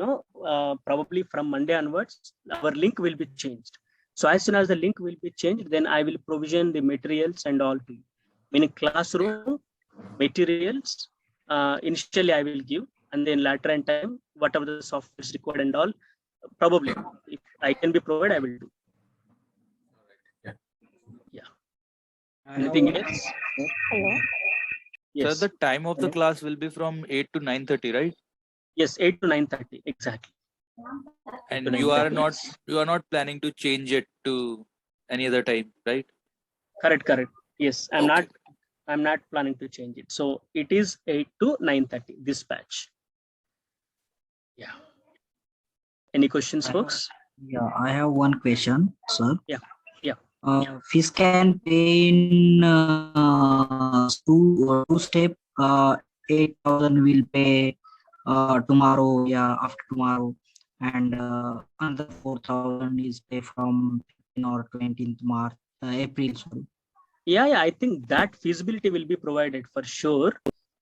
probably from Monday onwards, our link will be changed. So as soon as the link will be changed, then I will provision the materials and all to you. Meaning classroom materials. Initially I will give, and then later in time, whatever the software is required and all, probably if I can be provided, I will do. Yeah. Anything else? Hello. Yes. So the time of the class will be from 8 to 9:30, right? Yes, 8 to 9:30 exactly. And you are not planning to change it to any other time, right? Correct. Yes, I'm not planning to change it. So it is 8 to 9:30 this batch. Yeah. Any questions, folks? Yeah, I have one question, sir. Yeah. Fees can pay in two step. 8,000 will pay tomorrow, after tomorrow, and another 4,000 is pay from 15 or 20th March, April. Sorry. Yeah. I think that feasibility will be provided for sure.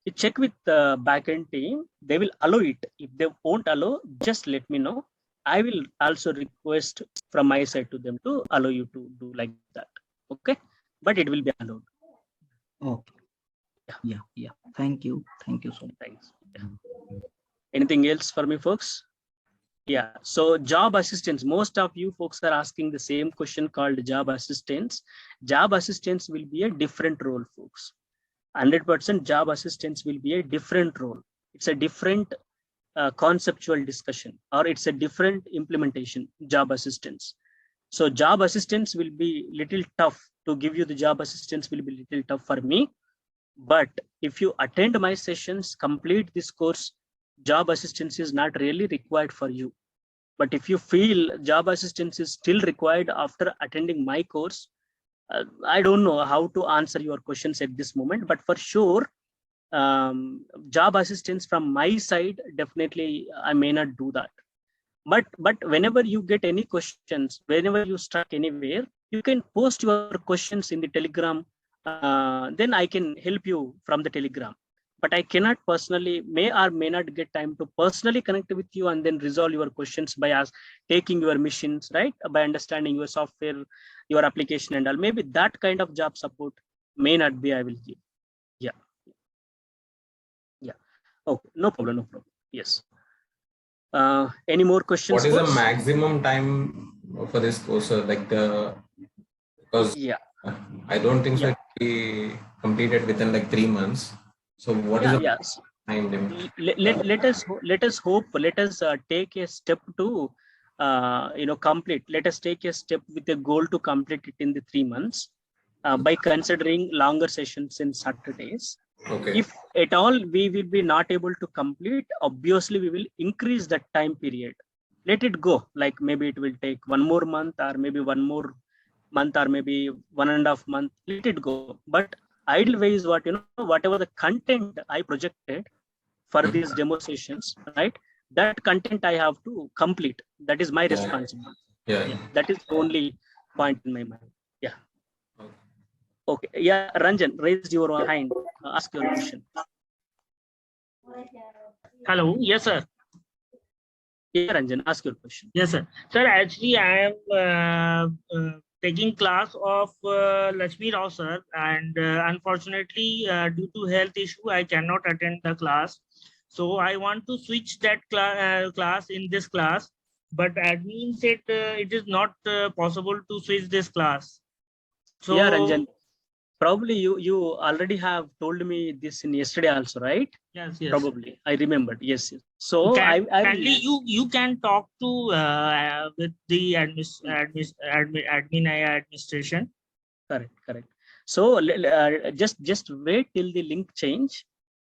You check with the backend team; they will allow it. If they won't allow, just let me know. I will also request from my side to them to allow you to do like that. Okay, but it will be allowed. Okay. Yeah. Thank you so much. Thanks. Yeah. Anything else for me, folks? Yeah. So job assistance. Most of you folks are asking the same question called job assistance. Job assistance will be a different role, folks. 100% job assistance will be a different role. It's a different conceptual discussion, or it's a different implementation, job assistance. So job assistance will be little tough to give you. The job assistance will be little tough for me. But if you attend my sessions, complete this course, job assistance is not really required for you. But if you feel job assistance is still required after attending my course, I don't know how to answer your questions at this moment, but for sure, job assistance from my side, definitely I may not do that. But whenever you get any questions, whenever you stuck anywhere, you can post your questions in the Telegram. Then I can help you from the Telegram. But I cannot personally, may or may not get time to personally connect with you and then resolve your questions by taking your missions, right? By understanding your software, your application and all. Maybe that kind of job support may not be I will give. Yeah. Okay, no problem. Yes. Any more questions? What is the maximum time for this course? Because I don't think so it will be completed within like 3 months. So what is the time limit? Let us hope. Let us take a step to complete. Let us take a step with a goal to complete it in the 3 months by considering longer sessions in Saturdays. Okay. If at all we will be not able to complete, obviously we will increase that time period. Let it go. Like maybe it will take 1 more month, or maybe 1 more month, or maybe 1.5 months. Let it go. But ideal way is whatever the content I projected for these demo sessions, right? That content I have to complete. That is my responsibility. Yeah. That is the only point in my mind. Yeah. Okay. Yeah, Ranjan, raise your hand. Ask your question. Hello. Yes, sir. Yeah, Ranjan, ask your question. Yes, sir. Sir, actually, I am taking class of Lakshmi Rao, sir, and unfortunately, due to health issue, I cannot attend the class. So I want to switch that class in this class, but admin said it is not possible to switch this class. So Yeah, Ranjan, probably you already have told me this in yesterday also, right? yes, yes. Probably I remembered. Yes, yes. So Kindly you can talk to with the admin administration. Correct. So just wait till the link change.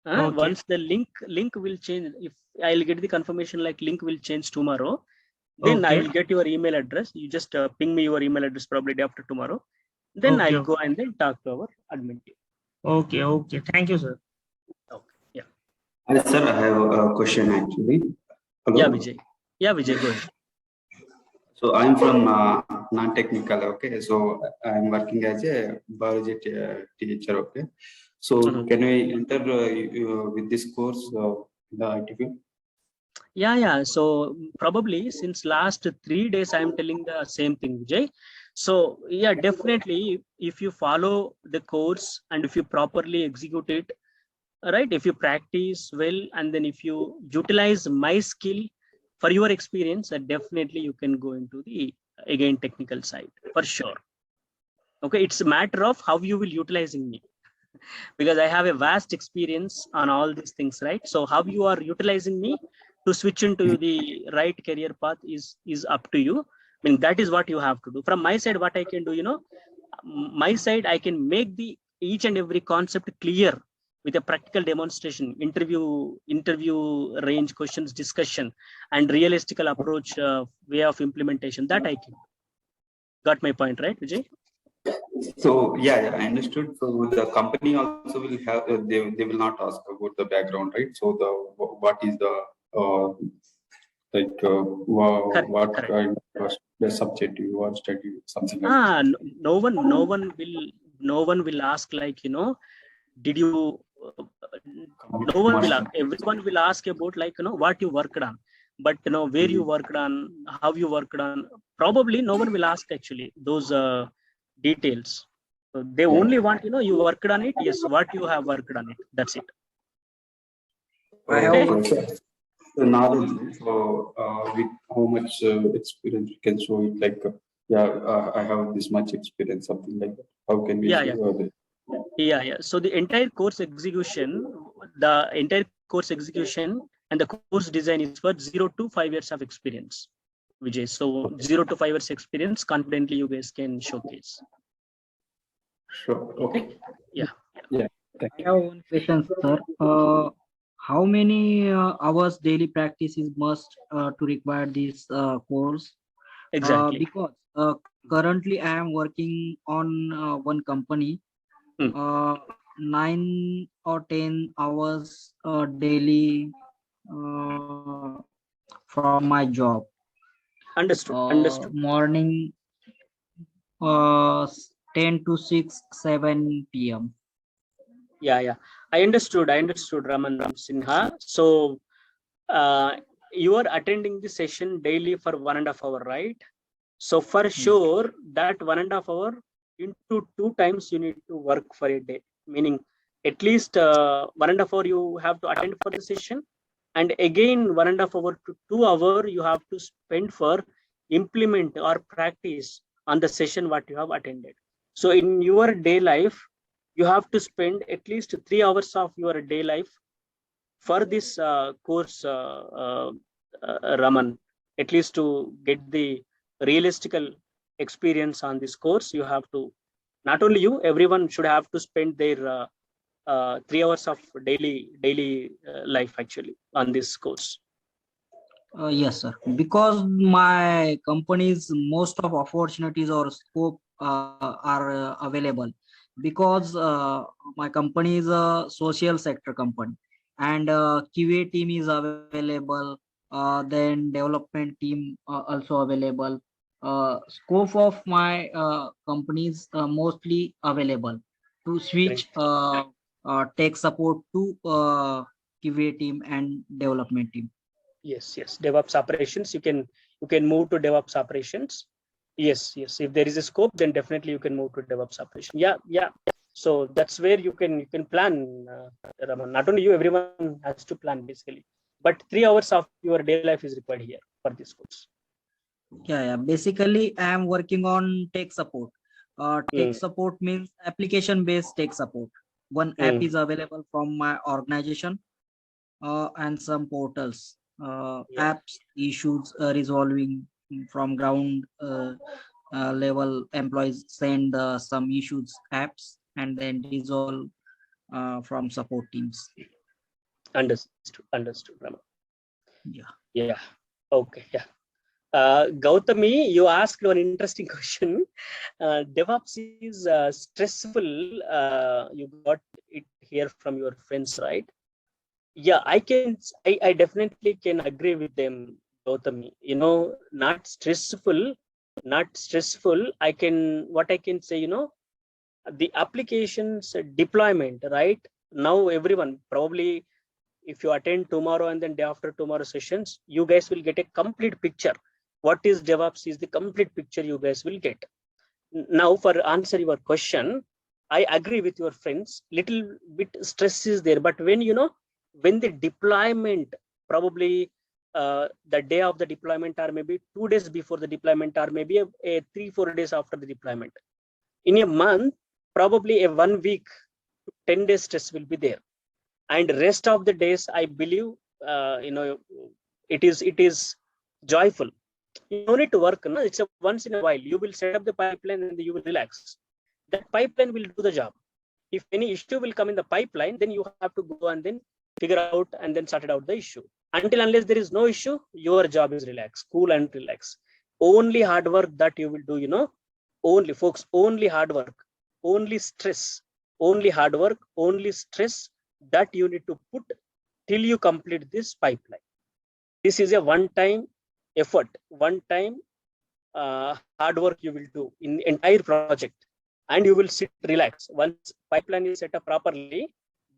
Okay. Once the link will change, if I'll get the confirmation like link will change tomorrow, then I Okay. will get your email address. You just ping me your email address probably day after tomorrow. Then Okay. I'll go and then talk to our admin team. Okay. Thank you, sir. Okay. Yeah. Sir, I have a question actually. Hello? Yeah, Vijay, go ahead. So I'm from non-technical, okay. So I'm working as a biology teacher, okay. So can I enter with this course in the IT field? Yeah. So probably since last 3 days, I'm telling the same thing, Vijay. So yeah, definitely, if you follow the course and if you properly execute it, right, if you practice well, and then if you utilize my skill for your experience, definitely you can go into the again technical side for sure. Okay, it's a matter of how you will utilizing me, because I have a vast experience on all these things, right? So how you are utilizing me to switch into the right career path is up to you. I mean, that is what you have to do. From my side, what I can do, my side, I can make the each and every concept clear with a practical demonstration, interview range questions, discussion, and realistical approach, way of implementation. That I can. Got my point, right, Vijay? So yeah, I understood. So the company also will have they will not ask about the background, right? So what is the what Correct. kind of the subject you want study, something like that. No one will ask like, did you no one will ask. Everyone will ask about like, what you worked on, but where you worked on, how you worked on. Probably no one will ask actually those details. So they only want, you worked on it. Yes, what you have worked on it. That's it. Okay. So knowledge. So with how much experience you can show it, like I have this much experience, something like that. How can we show that? Yeah. So the entire course execution and the course design is for 0 to 5 years of experience, Vijay. So 0 to 5 years experience, confidently you guys can showcase. Sure. Okay. Yeah. I have one question, sir. How many hours daily practice is must to require this course? Exactly. Because currently I am working on one company. 9 or 10 hours daily from my job. Understood. Morning 10 to 6, 7 p.m. Yeah. I understood, Raman Sinha. So you are attending the session daily for 1.5 hours, right? So for sure that 1.5 hours into 2 times you need to work for a day, meaning at least 1.5 hours you have to attend for the session, and again 1.5 hours to 2 hours you have to spend for implement or practice on the session what you have attended. So in your day life, you have to spend at least 3 hours of your day life for this course, Raman. At least to get the realistical experience on this course, you have to, not only you, everyone should have to spend their 3 hours of daily life actually on this course. Yes, sir. Because my company's most of opportunities or scope are available. Because my company is a social sector company, and QA team is available. Then development team also available. Scope of my company is mostly available to switch tech support to QA team and development team. Yes, yes. DevOps operations. You can move to DevOps operations. Yes, yes. If there is a scope, then definitely you can move to DevOps operation. Yeah, yeah. So that's where you can plan, Raman. Not only you, everyone has to plan basically. But 3 hours of your daily life is required here for this course. Yeah. Basically, I am working on tech support. Tech support means application-based tech support. One app is available from my organization and some portals. Apps issues resolving from ground level. Employees send some issues apps and then resolve from support teams. Understood, Raman. Yeah. Okay, yeah. Gautami, you asked one interesting question. DevOps is stressful. You got it here from your friends, right? Yeah, I definitely can agree with them, Gautami. Not stressful. What I can say, the applications deployment, right? Now everyone probably, if you attend tomorrow and then day after tomorrow sessions, you guys will get a complete picture. What is DevOps is the complete picture you guys will get. Now, for answer your question, I agree with your friends. Little bit stress is there, but when the deployment, probably the day of the deployment, or maybe 2 days before the deployment, or maybe a 3-4 days after the deployment, in a month, probably a 1 week, 10 days stress will be there. And rest of the days, I believe, it is joyful. You don't need to work. No? It's a once in a while. You will set up the pipeline and you will relax. That pipeline will do the job. If any issue will come in the pipeline, then you have to go and then figure out and then sort it out the issue. Unless there is no issue, your job is relax, cool and relax. Only hard work that you will do, only folks, only hard work, only stress, only hard work, only stress that you need to put till you complete this pipeline. This is a one-time effort, one-time hard work you will do in the entire project, and you will sit, relax. Once pipeline is set up properly,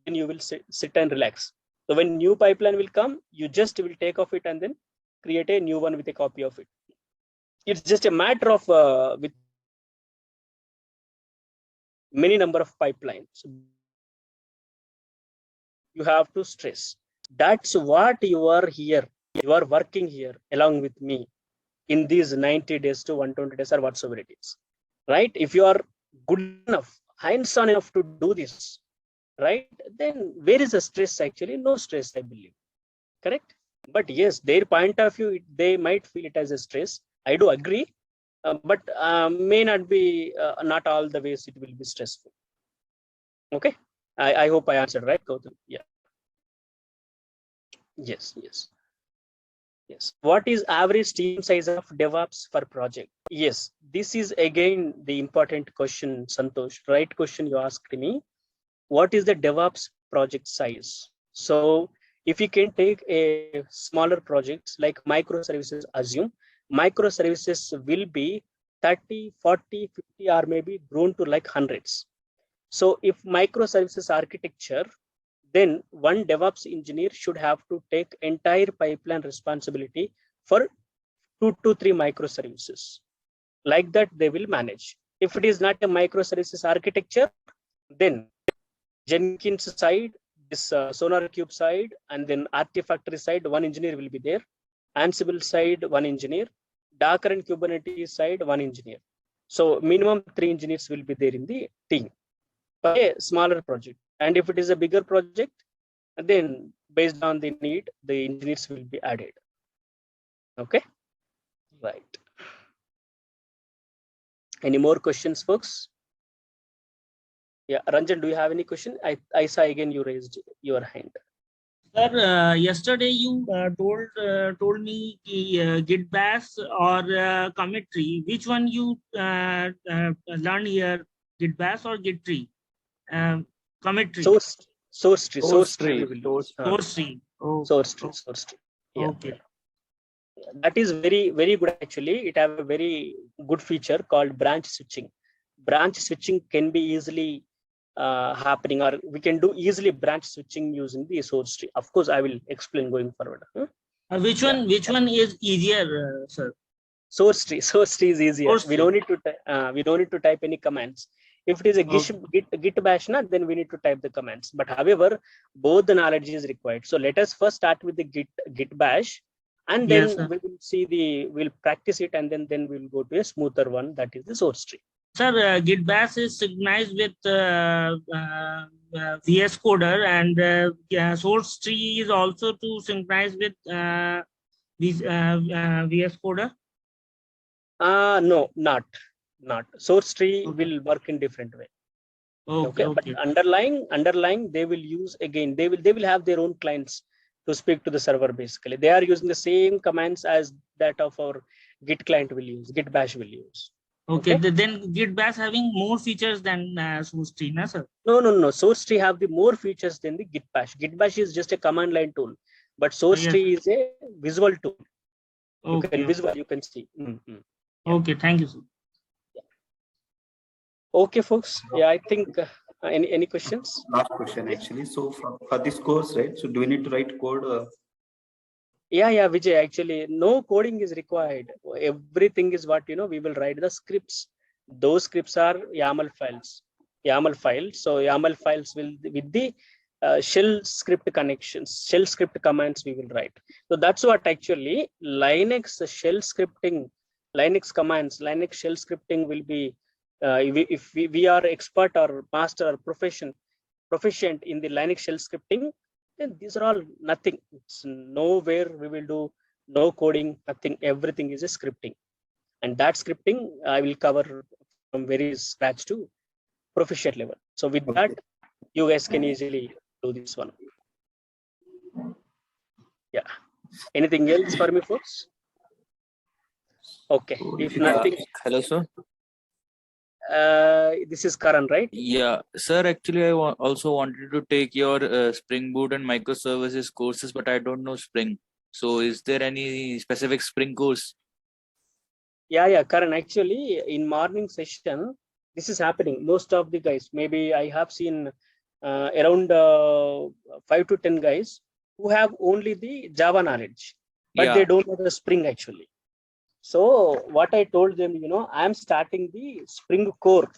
then you will sit and relax. So when new pipeline will come, you just will take off it and then create a new one with a copy of it. It's just a matter of with many number of pipelines. You have to stress. That's what you are here. You are working here along with me in these 90 days to 120 days or whatsoever it is, right? If you are good enough, hands-on enough to do this, right, then where is the stress? Actually no stress, I believe, correct? But yes, their point of view, they might feel it as a stress. I do agree, but may not be, not all the ways it will be stressful. Okay, I hope I answered, right, Gautam? Yeah. Yes. What is average team size of DevOps for project? Yes, this is again the important question, Santosh. Right question you asked me. What is the DevOps project size? So if you can take a smaller projects like microservices, assume microservices will be 30, 40, 50, or maybe grown to like hundreds. So if microservices architecture, then one DevOps engineer should have to take entire pipeline responsibility for 2 to 3 microservices. Like that, they will manage. If it is not a microservices architecture, then Jenkins side, this SonarQube side, and then Artifactory side, one engineer will be there. Ansible side, one engineer. Docker and Kubernetes side, one engineer. So minimum 3 engineers will be there in the team for a smaller project. And if it is a bigger project, then based on the need, the engineers will be added. Okay, right. Any more questions, folks? Yeah, Ranjan, do you have any question? I saw again you raised your hand. Sir, yesterday you told me Git bash or commit tree. Which one you learn here? Git bash or Git tree? Commit tree. Source tree. Source tree. Yeah. Okay. That is very, very good actually. It have a very good feature called branch switching. Branch switching can be easily happening, or we can do easily branch switching using the source tree. Of course, I will explain going forward. Which one is easier, sir? Source tree is easier. Source We don't need to type any commands. If it is a git bash, then we need to type the commands. But however, both the knowledge is required. So let us first start with the git bash, and then we will see we'll practice it, and then we'll go to a smoother one, that is the source tree. Sir, git bash is synchronized with VS Coder, and source tree is also to synchronize with VS Coder. No, not. Source tree will work in different way. Okay. But underlying they will use, again, they will have their own clients to speak to the server. Basically, they are using the same commands as that of our git client will use, git bash will use. Okay. Then git bash having more features than source tree, na sir? No. Source tree have the more features than the git bash. Git bash is just a command line tool, but source tree is a visual tool. You can see. Okay, thank you, sir. Okay, folks. Yeah, I think any questions? Last question actually. So for this course, right? So do we need to write code? Yeah, Vijay. Actually, no coding is required. Everything is what we will write the scripts. Those scripts are YAML files. So YAML files will with the shell script connections, shell script commands we will write. So that's what actually Linux shell scripting, Linux commands, Linux shell scripting will be. If we are expert or master or proficient in the Linux shell scripting, then these are all nothing. It's nowhere we will do no coding, nothing. Everything is a scripting, and that scripting I will cover from very scratch to proficient level. So with that, you guys can easily do this one. Yeah. Anything else for me, folks? Okay. If nothing. Hello, sir. This is Karan, right? Yeah, sir. Actually, I also wanted to take your Spring Boot and microservices courses, but I don't know Spring. So, is there any specific Spring course? Yeah, Karan. Actually, in morning session, this is happening. Most of the guys, maybe I have seen around 5 to 10 guys who have only the Java knowledge, but they don't know the Spring actually. So what I told them, I'm starting the Spring core.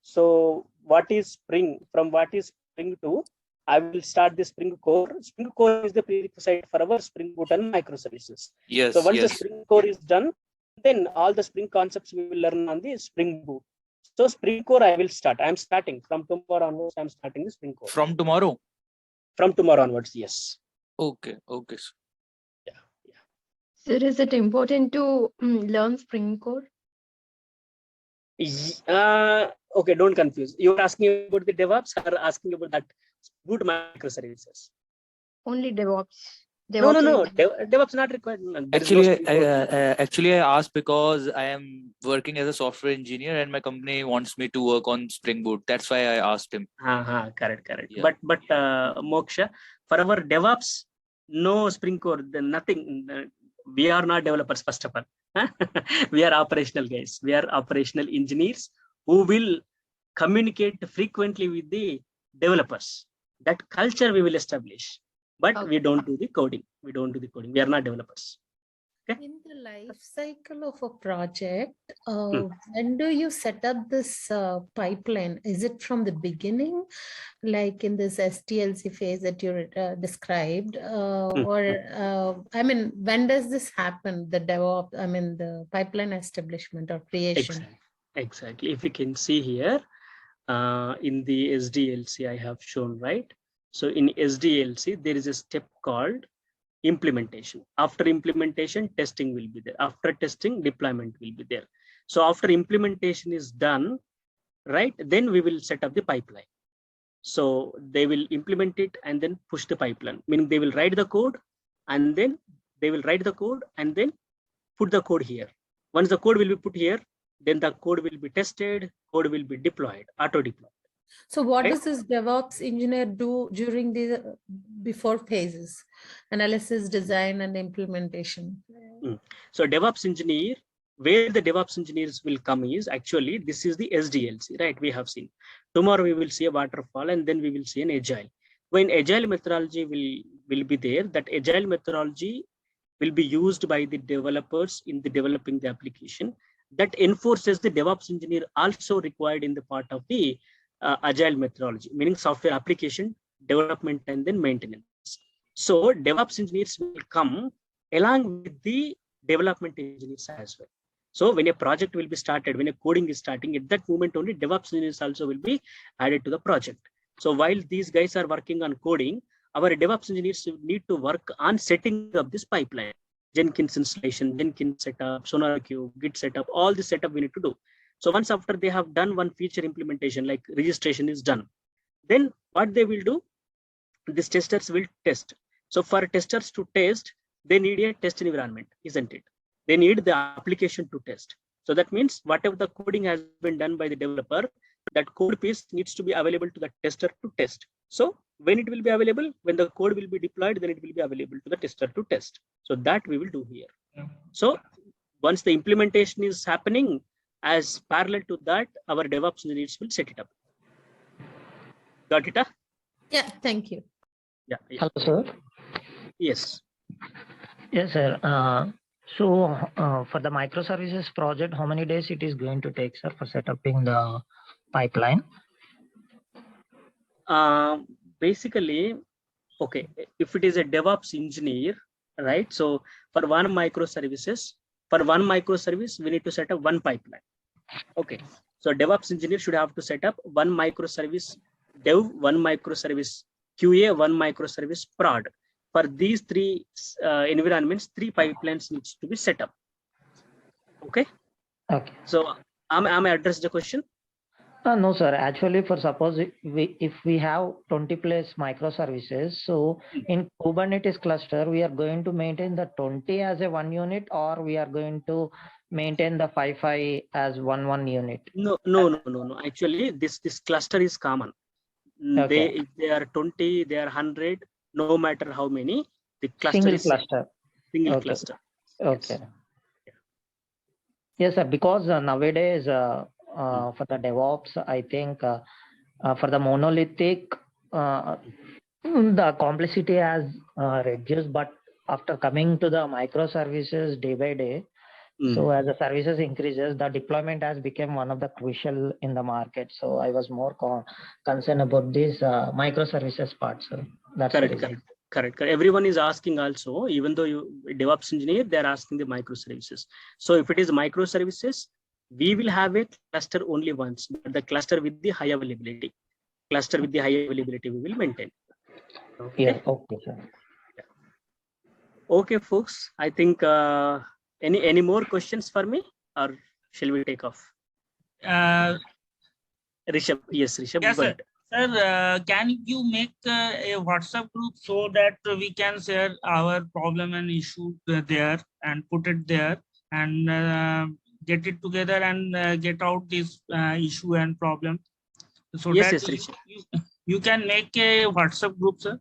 So what is Spring? From what is Spring to, I will start the Spring core. Spring core is the prerequisite for our Spring Boot and microservices. Yes. So once the Spring core is done, then all the Spring concepts we will learn on the Spring Boot. So Spring core I will start. I'm starting from tomorrow onwards. I'm starting the Spring core. From tomorrow? From tomorrow onwards, yes. Okay. So is it important to learn Spring Core? Okay, don't confuse. You're asking about the DevOps or asking about that boot microservices? Only DevOps. No. DevOps not required. Actually, I asked because I am working as a software engineer and my company wants me to work on Spring Boot. That's why I asked him. Correct. Yeah. But Moksha, for our DevOps, no Spring Core, then nothing. We are not developers, first of all. We are operational guys. We are operational engineers who will communicate frequently with the developers. That culture we will establish. But we don't do the coding. We are not developers. Okay? In the life cycle of a project, when do you set up this pipeline? Is it from the beginning, like in this STLC phase that you described, or when does this happen? The DevOps, the pipeline establishment or creation. Exactly. If you can see here, in the SDLC, I have shown, right? So in SDLC, there is a step called implementation. After implementation, testing will be there. After testing, deployment will be there. So after implementation is done, right, then we will set up the pipeline. So they will implement it and then push the pipeline, meaning they will write the code and then put the code here. Once the code will be put here, then the code will be tested, code will be deployed, auto deployed. So what does this DevOps engineer do during the before phases, analysis, design, and implementation? So DevOps engineer, where the DevOps engineers will come is actually, this is the SDLC, right? We have seen. Tomorrow we will see a waterfall and then we will see an agile. When agile methodology will be there, that agile methodology will be used by the developers in the developing the application. That enforces the DevOps engineer also required in the part of the agile methodology, meaning software application development and then maintenance. So DevOps engineers will come along with the development engineers as well. So when a project will be started, when a coding is starting, at that moment only DevOps engineers also will be added to the project. So while these guys are working on coding, our DevOps engineers need to work on setting up this pipeline. Jenkins installation, Jenkins setup, SonarQube, Git setup, all the setup we need to do. So once after they have done one feature implementation, like registration is done, then what they will do, these testers will test. So for testers to test, they need a test environment, isn't it? They need the application to test. So that means whatever the coding has been done by the developer, that code piece needs to be available to the tester to test. So when it will be available, when the code will be deployed, then it will be available to the tester to test. So that we will do here. So once the implementation is happening, as parallel to that, our DevOps engineers will set it up. Got it? Yeah, thank you. Yeah. Hello, sir. Yes. Yes, sir. For the microservices project, how many days it is going to take, sir, for setting the pipeline? Basically, okay, if it is a DevOps engineer, right? So for one microservice, we need to set up one pipeline. Okay, so DevOps engineer should have to set up one microservice dev, one microservice QA, one microservice prod. For these three environments, 3 pipelines needs to be set up. Okay. Okay. So am I addressed the question? No, sir. Actually, for suppose if we have 20 plus microservices, so in Kubernetes cluster, we are going to maintain the 20 as a one unit, or we are going to maintain the 5 as one unit? No. Actually, this cluster is common. Okay. If they are 20, they are 100, no matter how many, the cluster Single is cluster. Single Okay. cluster. Okay. Yes. Yes, sir. Because nowadays, for the DevOps, I think for the monolithic, the complexity has reduced, but after coming to the microservices day by day, so as the services increases, the deployment has become one of the crucial in the market. So I was more concerned about this microservices part, sir. That's Correct. Everyone is asking also, even though you DevOps engineer, they are asking the microservices. So if it is microservices, we will have a cluster only once, but the cluster with the high availability. Cluster with the high availability we will maintain. Okay. Yeah. Okay, sir. Yeah. Okay, folks. I think any more questions for me, or shall we take off? Rishabh. Yes, Rishabh. Yes, sir. Sir, can you make a WhatsApp group so that we can share our problem and issue there and put it there and get it together and get out this issue and problem? So yes, that you can make a WhatsApp group, sir?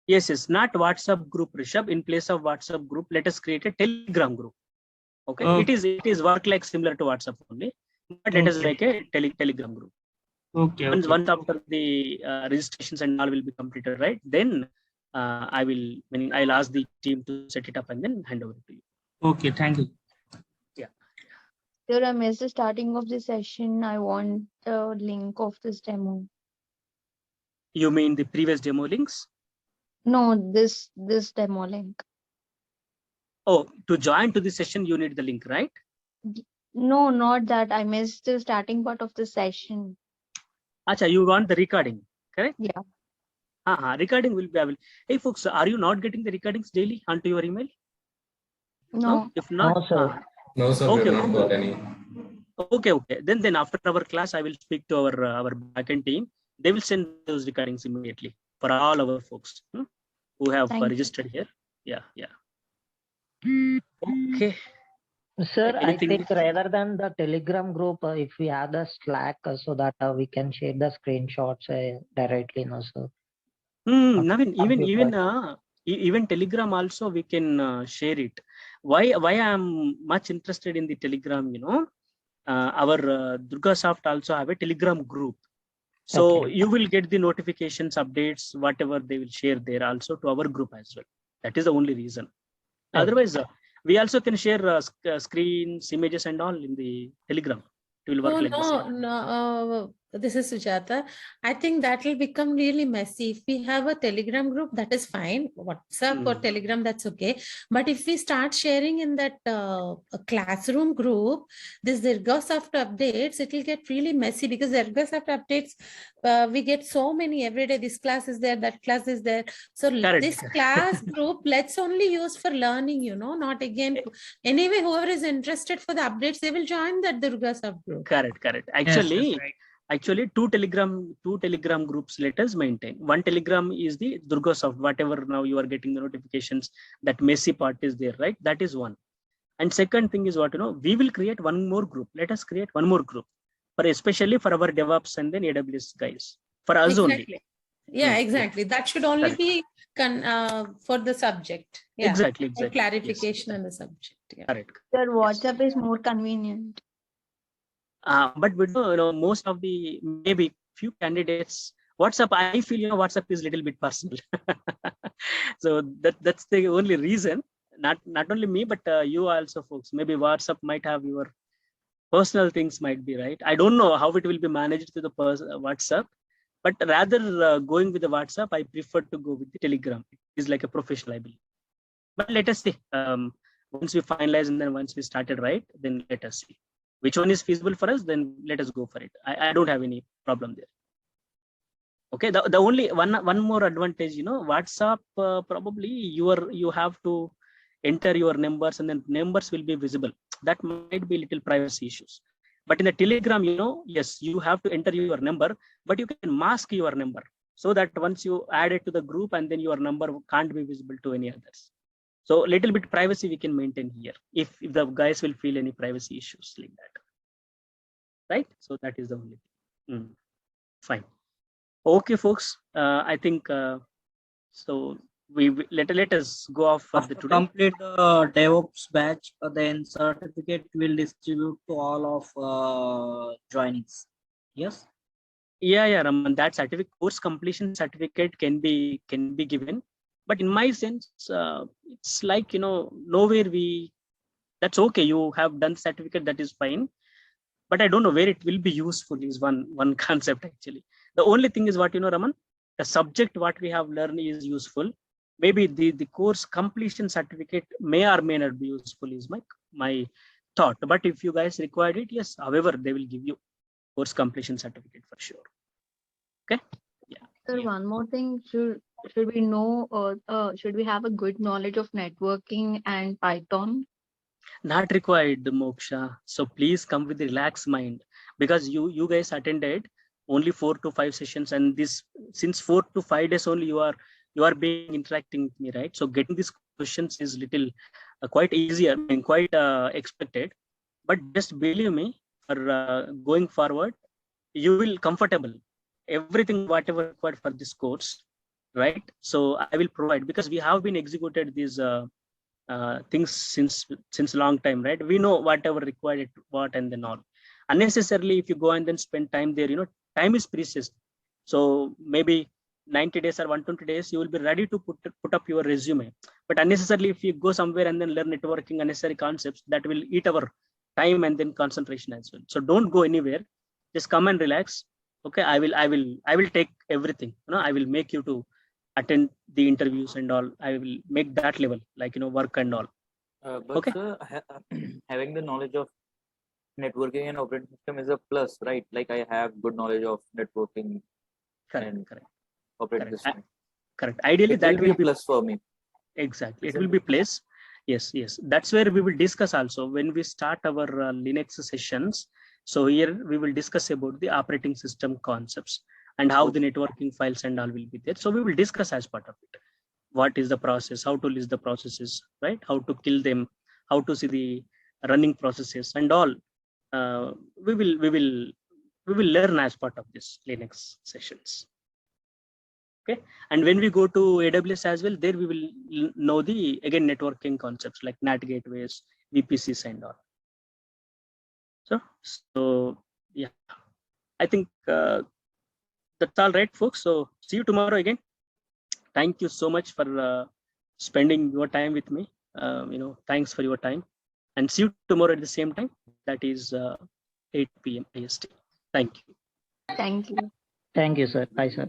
Yes. Not WhatsApp group, Rishabh. In place of WhatsApp group, let us create a Telegram group. Okay. It is work like similar to WhatsApp only, but let us make a Telegram group. Okay. Once after the registrations and all will be completed, right? Then I'll ask the team to set it up and then hand over to you. Okay, thank you. Yeah. Sir, I missed the starting of the session. I want the link of this demo. You mean the previous demo links? No, this demo link. Oh, to join to the session, you need the link, right? No, not that. I missed the starting part of the session. Acha, you want the recording, correct? Yeah. Recording will be available. Hey, folks, are you not getting the recordings daily onto your email? No. If not, no, sir. No, sir. Okay. We have not got any. Okay. Then after our class, I will speak to our backend team. They will send those recordings immediately for all our folks who have registered here. Yeah. Okay. Sir, Anything? I think rather than the Telegram group, if we have the Slack so that we can share the screenshots directly, no, sir. Naveen, even Telegram also we can share it. Why I am much interested in the Telegram, our DURGASOFT also have a Telegram group. So you will get the notifications, updates, whatever they will share there also to our group as well. That is the only reason. Otherwise, we also can share screens, images, and all in the Telegram. It will work like the same. No. This is Sujata. I think that will become really messy. If we have a Telegram group, that is fine. WhatsApp or Telegram, that's okay. But if we start sharing in that classroom group, this DURGASOFT updates, it will get really messy because DURGASOFT updates, we get so many every day. This class is there, that class is there. So this class group, let's only use for learning, not again. Anyway, whoever is interested for the updates, they will join that DURGASOFT group. Correct. Actually, two telegram groups let us maintain. One Telegram is the DURGASOFT, whatever now you are getting the notifications, that messy part is there, right? That is one. And second thing is what, we will create one more group. Let us create one more group especially for our DevOps and then AWS guys, for us only. Yeah, exactly. That should only be for the subject. Yeah. Exactly. For clarification on the subject. Yeah. Correct. Sir, WhatsApp is more convenient. But we know most of the maybe few candidates WhatsApp, I feel WhatsApp is a little bit personal. So that's the only reason. Not only me, but you also folks. Maybe WhatsApp might have your personal things might be, right. I don't know how it will be managed to the WhatsApp, but rather going with the WhatsApp, I prefer to go with the Telegram. It is like a professional, I believe. But let us see. Once we finalize and then once we started, right, then let us see which one is feasible for us. Then let us go for it. I don't have any problem there. Okay. The only one more advantage, WhatsApp probably you have to enter your numbers and then numbers will be visible. That might be little privacy issues. But in the Telegram, yes, you have to enter your number, but you can mask your number so that once you add it to the group and then your number can't be visible to any others. So little bit privacy we can maintain here if the guys will feel any privacy issues like that. Right? So that is the only thing. Fine. Okay, folks. I think so. Let us go off for the today. Complete the DevOps batch, then certificate will distribute to all of joinings. Yes. Yeah, Raman. That certificate, course completion certificate can be given, but in my sense, it's like nowhere that's okay. You have done certificate, that is fine, but I don't know where it will be useful. Is one concept actually. The only thing is what Raman, the subject what we have learned is useful. Maybe the course completion certificate may or may not be useful is my thought. But if you guys required it, yes, however, they will give you course completion certificate for sure. Okay. Yeah. Sir, one more thing, should we know should we have a good knowledge of networking and Python? Not required, Moksha. So please come with a relaxed mind, because you guys attended only 4 to 5 sessions, and this since 4 to 5 days only you are being interacting with me, right? So getting these questions is little quite easier and quite expected. But just believe me, for going forward, you will comfortable. Everything whatever required for this course, right? So I will provide, because we have been executed these things since long time, right? We know whatever required what and then all. Unnecessarily, if you go and then spend time there, time is precious. So maybe 90 days or 120 days, you will be ready to put up your resume. But unnecessarily, if you go somewhere and then learn networking, unnecessary concepts, that will eat our time and then concentration as well. So don't go anywhere. Just come and relax. Okay, I will take everything. I will make you to attend the interviews and all. I will make that level, like work and all. But okay. Sir, having the knowledge of networking and operating system is a plus, right? Like I have good knowledge of networking. Correct. Operating system. Correct. Ideally, that will be plus for me. Exactly. It will be place. Yes. That's where we will discuss also when we start our Linux sessions. So here we will discuss about the operating system concepts and how the networking files and all will be there. So we will discuss as part of it. What is the process? How to list the processes, right? How to kill them? How to see the running processes and all. We will learn as part of this Linux sessions. Okay, and when we go to AWS as well, there we will know the again networking concepts like NAT gateways, VPCs and all. So yeah, I think that's all right, folks. So see you tomorrow again. Thank you so much for spending your time with me. Thanks for your time, and see you tomorrow at the same time. That is 8 p.m. IST. Thank you. Thank you. Thank you, sir. Bye, sir.